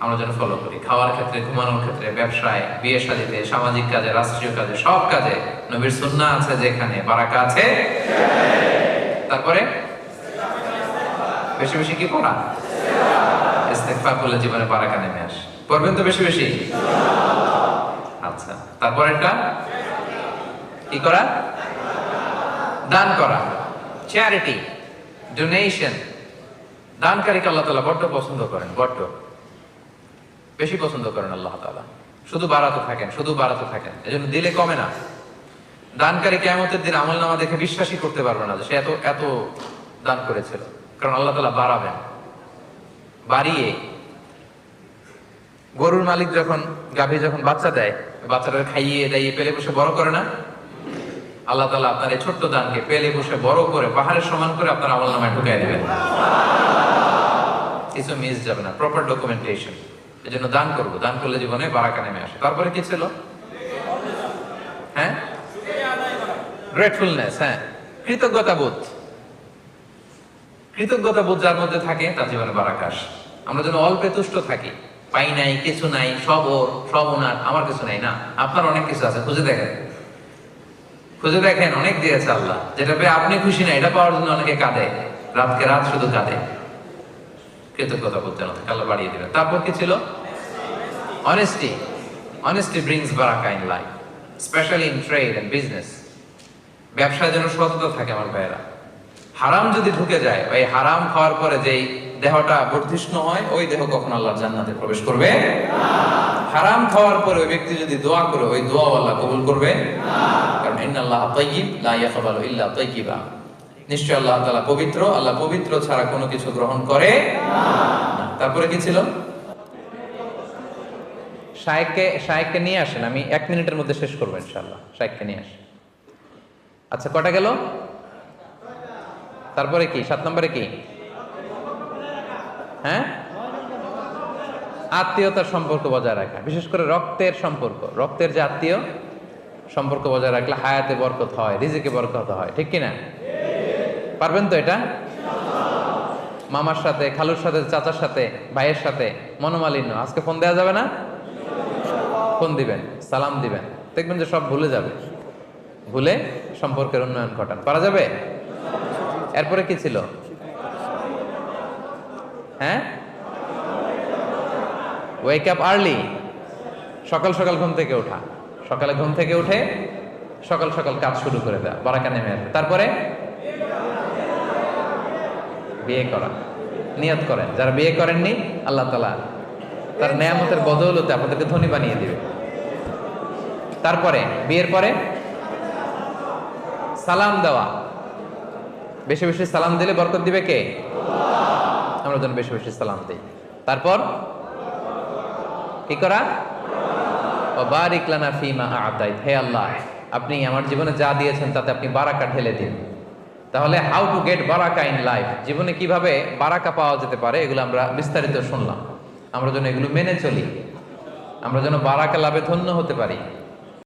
আমরা যেন ফলো করি, খাওয়ার ক্ষেত্রে, ঘুমানোর ক্ষেত্রে, ব্যবসায়, বিয়ে শাদীতে, সামাজিক কাজে, রাষ্ট্রীয় কাজে, সব কাজে নবীর সুন্নাহ আছে যেখানে, বারাকা আছে। তারপরে বেশি বেশি কি পড়া? ইস্তেগফার করলে জীবনে বারাকা নেমে আসে। পড়বেন তো বেশি বেশি? আচ্ছা, তারপর একটা কি করা? দান করা, চ্যারিটি, ডোনেশন, দানকারীকে আল্লাহ তাআলা বড্ড পছন্দ করেন, বড্ড বেশি পছন্দ করেন আল্লাহ তাআলা। শুধু বাড়াতে থাকেন, শুধু বাড়াতে থাকেন, এজন্য দিলে কমে না। দানকারী কিয়ামতের দিন আমলনামা দেখে বিশ্বাসই করতে পারবে না যে সে এত এত দান করেছিল, কারণ আল্লাহ তাআলা বাড়াবেন। বাড়িয়ে গরুর মালিক যখন গাভী যখন বাচ্চা দেয়, বাচ্চাটা খাইয়ে দাইয়ে পেলে বসে বড় করে না, আল্লাহ তাআলা আপনার এই ছোট্ট দানকে পেলে বসে বড় করে পাহাড়ের সমান করে আপনার আমলনামায় ঢুকাই দিবেন, কিছু মিস যাবে না, প্রপার ডকুমেন্টেশন। এই জন্য দান করবো, দান করলে জীবনে বারাকা নেমে আসে। তারপরে কি ছিল? হ্যাঁ, গ্রেটফুলনেস, হ্যাঁ, কৃতজ্ঞতা বোধ। কৃতজ্ঞতা বোধ যার মধ্যে থাকে তার জীবনে বারাকা আসে। আমরা যেন অল্পে তুষ্ট থাকি, পাই নাই, কিছু নাই, সব ওর, সব ওনার, আমার কিছু নাই। না, আপনার অনেক কিছু আছে, খুঁজে দেখেন, খুঁজে দেখেন, অনেক দিয়েছে আল্লাহ। যেটা পেয়ে আপনি খুশি না, এটা পাওয়ার জন্য অনেকে কাঁদে, রাতকে রাত শুধু কাঁদে। কৃতজ্ঞতা বোধ যেন থাকে, আল্লাহ বাড়িয়ে দিবেন। তারপর কি ছিল? অনেস্টি। অনেস্টি ব্রিংস বারাকা in life, specially in trade and business. ব্যবসায় যেন সততা থাকে আমার ভাইয়েরা। হারাম যদি ঢুকে যায়, ওই হারাম খাওয়ার পরে যেই দেহটা বর্ধিষ্ণু হয়, ওই দেহ কখন আল্লাহর জান্নাতে প্রবেশ করবে না। হারাম খাওয়ার পরে ওই ব্যক্তি যদি দোয়া করে, ওই দোয়া আল্লাহ কবুল করবে না, কারণ ইন্নাল্লাহ তাইয়্যিব লা ইয়াকবালু ইল্লা তাইয়্যিবা। নিশ্চয় আল্লাহ তাআলা পবিত্র, আল্লাহ পবিত্র ছাড়া কোনো কিছু গ্রহণ করে না। তারপরে কি ছিল? শায়েককে নিয়ে আসেন, আমি 1 মিনিটের মধ্যে শেষ করবো ইনশাআল্লাহ। শায়েককে নিয়ে আসেন। আচ্ছা, কটা গেল? তারপরে কি? 7 নম্বরে কি? হ্যাঁ, আত্মীয়তার সম্পর্ক বজায় রাখা, বিশেষ করে রক্তের সম্পর্ক। রক্তের যে আত্মীয়, সম্পর্ক বজায় রাখলে হায়াতে বরকত হয়, রিজিকে বরকত হয়, ঠিক কিনা? পারবেন তো এটা? মামার সাথে, খালুর সাথে, চাচার সাথে, ভাইয়ের সাথে মনোমালিন্য, আজকে ফোন দেওয়া যাবে না? ফোন দিবেন, সালাম দিবেন, দেখবেন যে সব ভুলে যাবে। ভুলে সম্পর্কের উন্নয়ন ঘটান, পারা যাবে? এরপরে কি ছিল? হ্যাঁ, ওয়েক আপ আর্লি, সকাল সকাল ঘুম থেকে ওঠা, সকালে ঘুম থেকে উঠে সকাল সকাল কাজ শুরু করে দেওয়া, বারাকা নেমে আসবে। তারপরে বিয়ে করা, নিয়ত করেন, যারা বিয়ে করেননি আল্লাহ তাআলা তার নেয়ামতের বদৌলতে আপনাদেরকে ধনী বানিয়ে দিবে। তারপরে বিয়ের পরে সালাম দেওয়া, বেশি বেশি সালাম দিলে বরকত দিবে কে? আমরা যেন বেশি বেশি সালাম দিই। তারপর কি করা? ও বারিক লানা ফিমা আ'তাইত, হে আল্লাহ আপনি আমার জীবনে যা দিয়েছেন তাতে আপনি বারাকা ঢেলে দিন। তাহলে হাউ টু গেট বারাকা ইন লাইফ, জীবনে কিভাবে বারাকা পাওয়া যেতে পারে, এগুলো আমরা বিস্তারিত শুনলাম। আমরা যেন এগুলো মেনে চলি, আমরা যেন বারাকা লাভে ধন্য হতে পারি।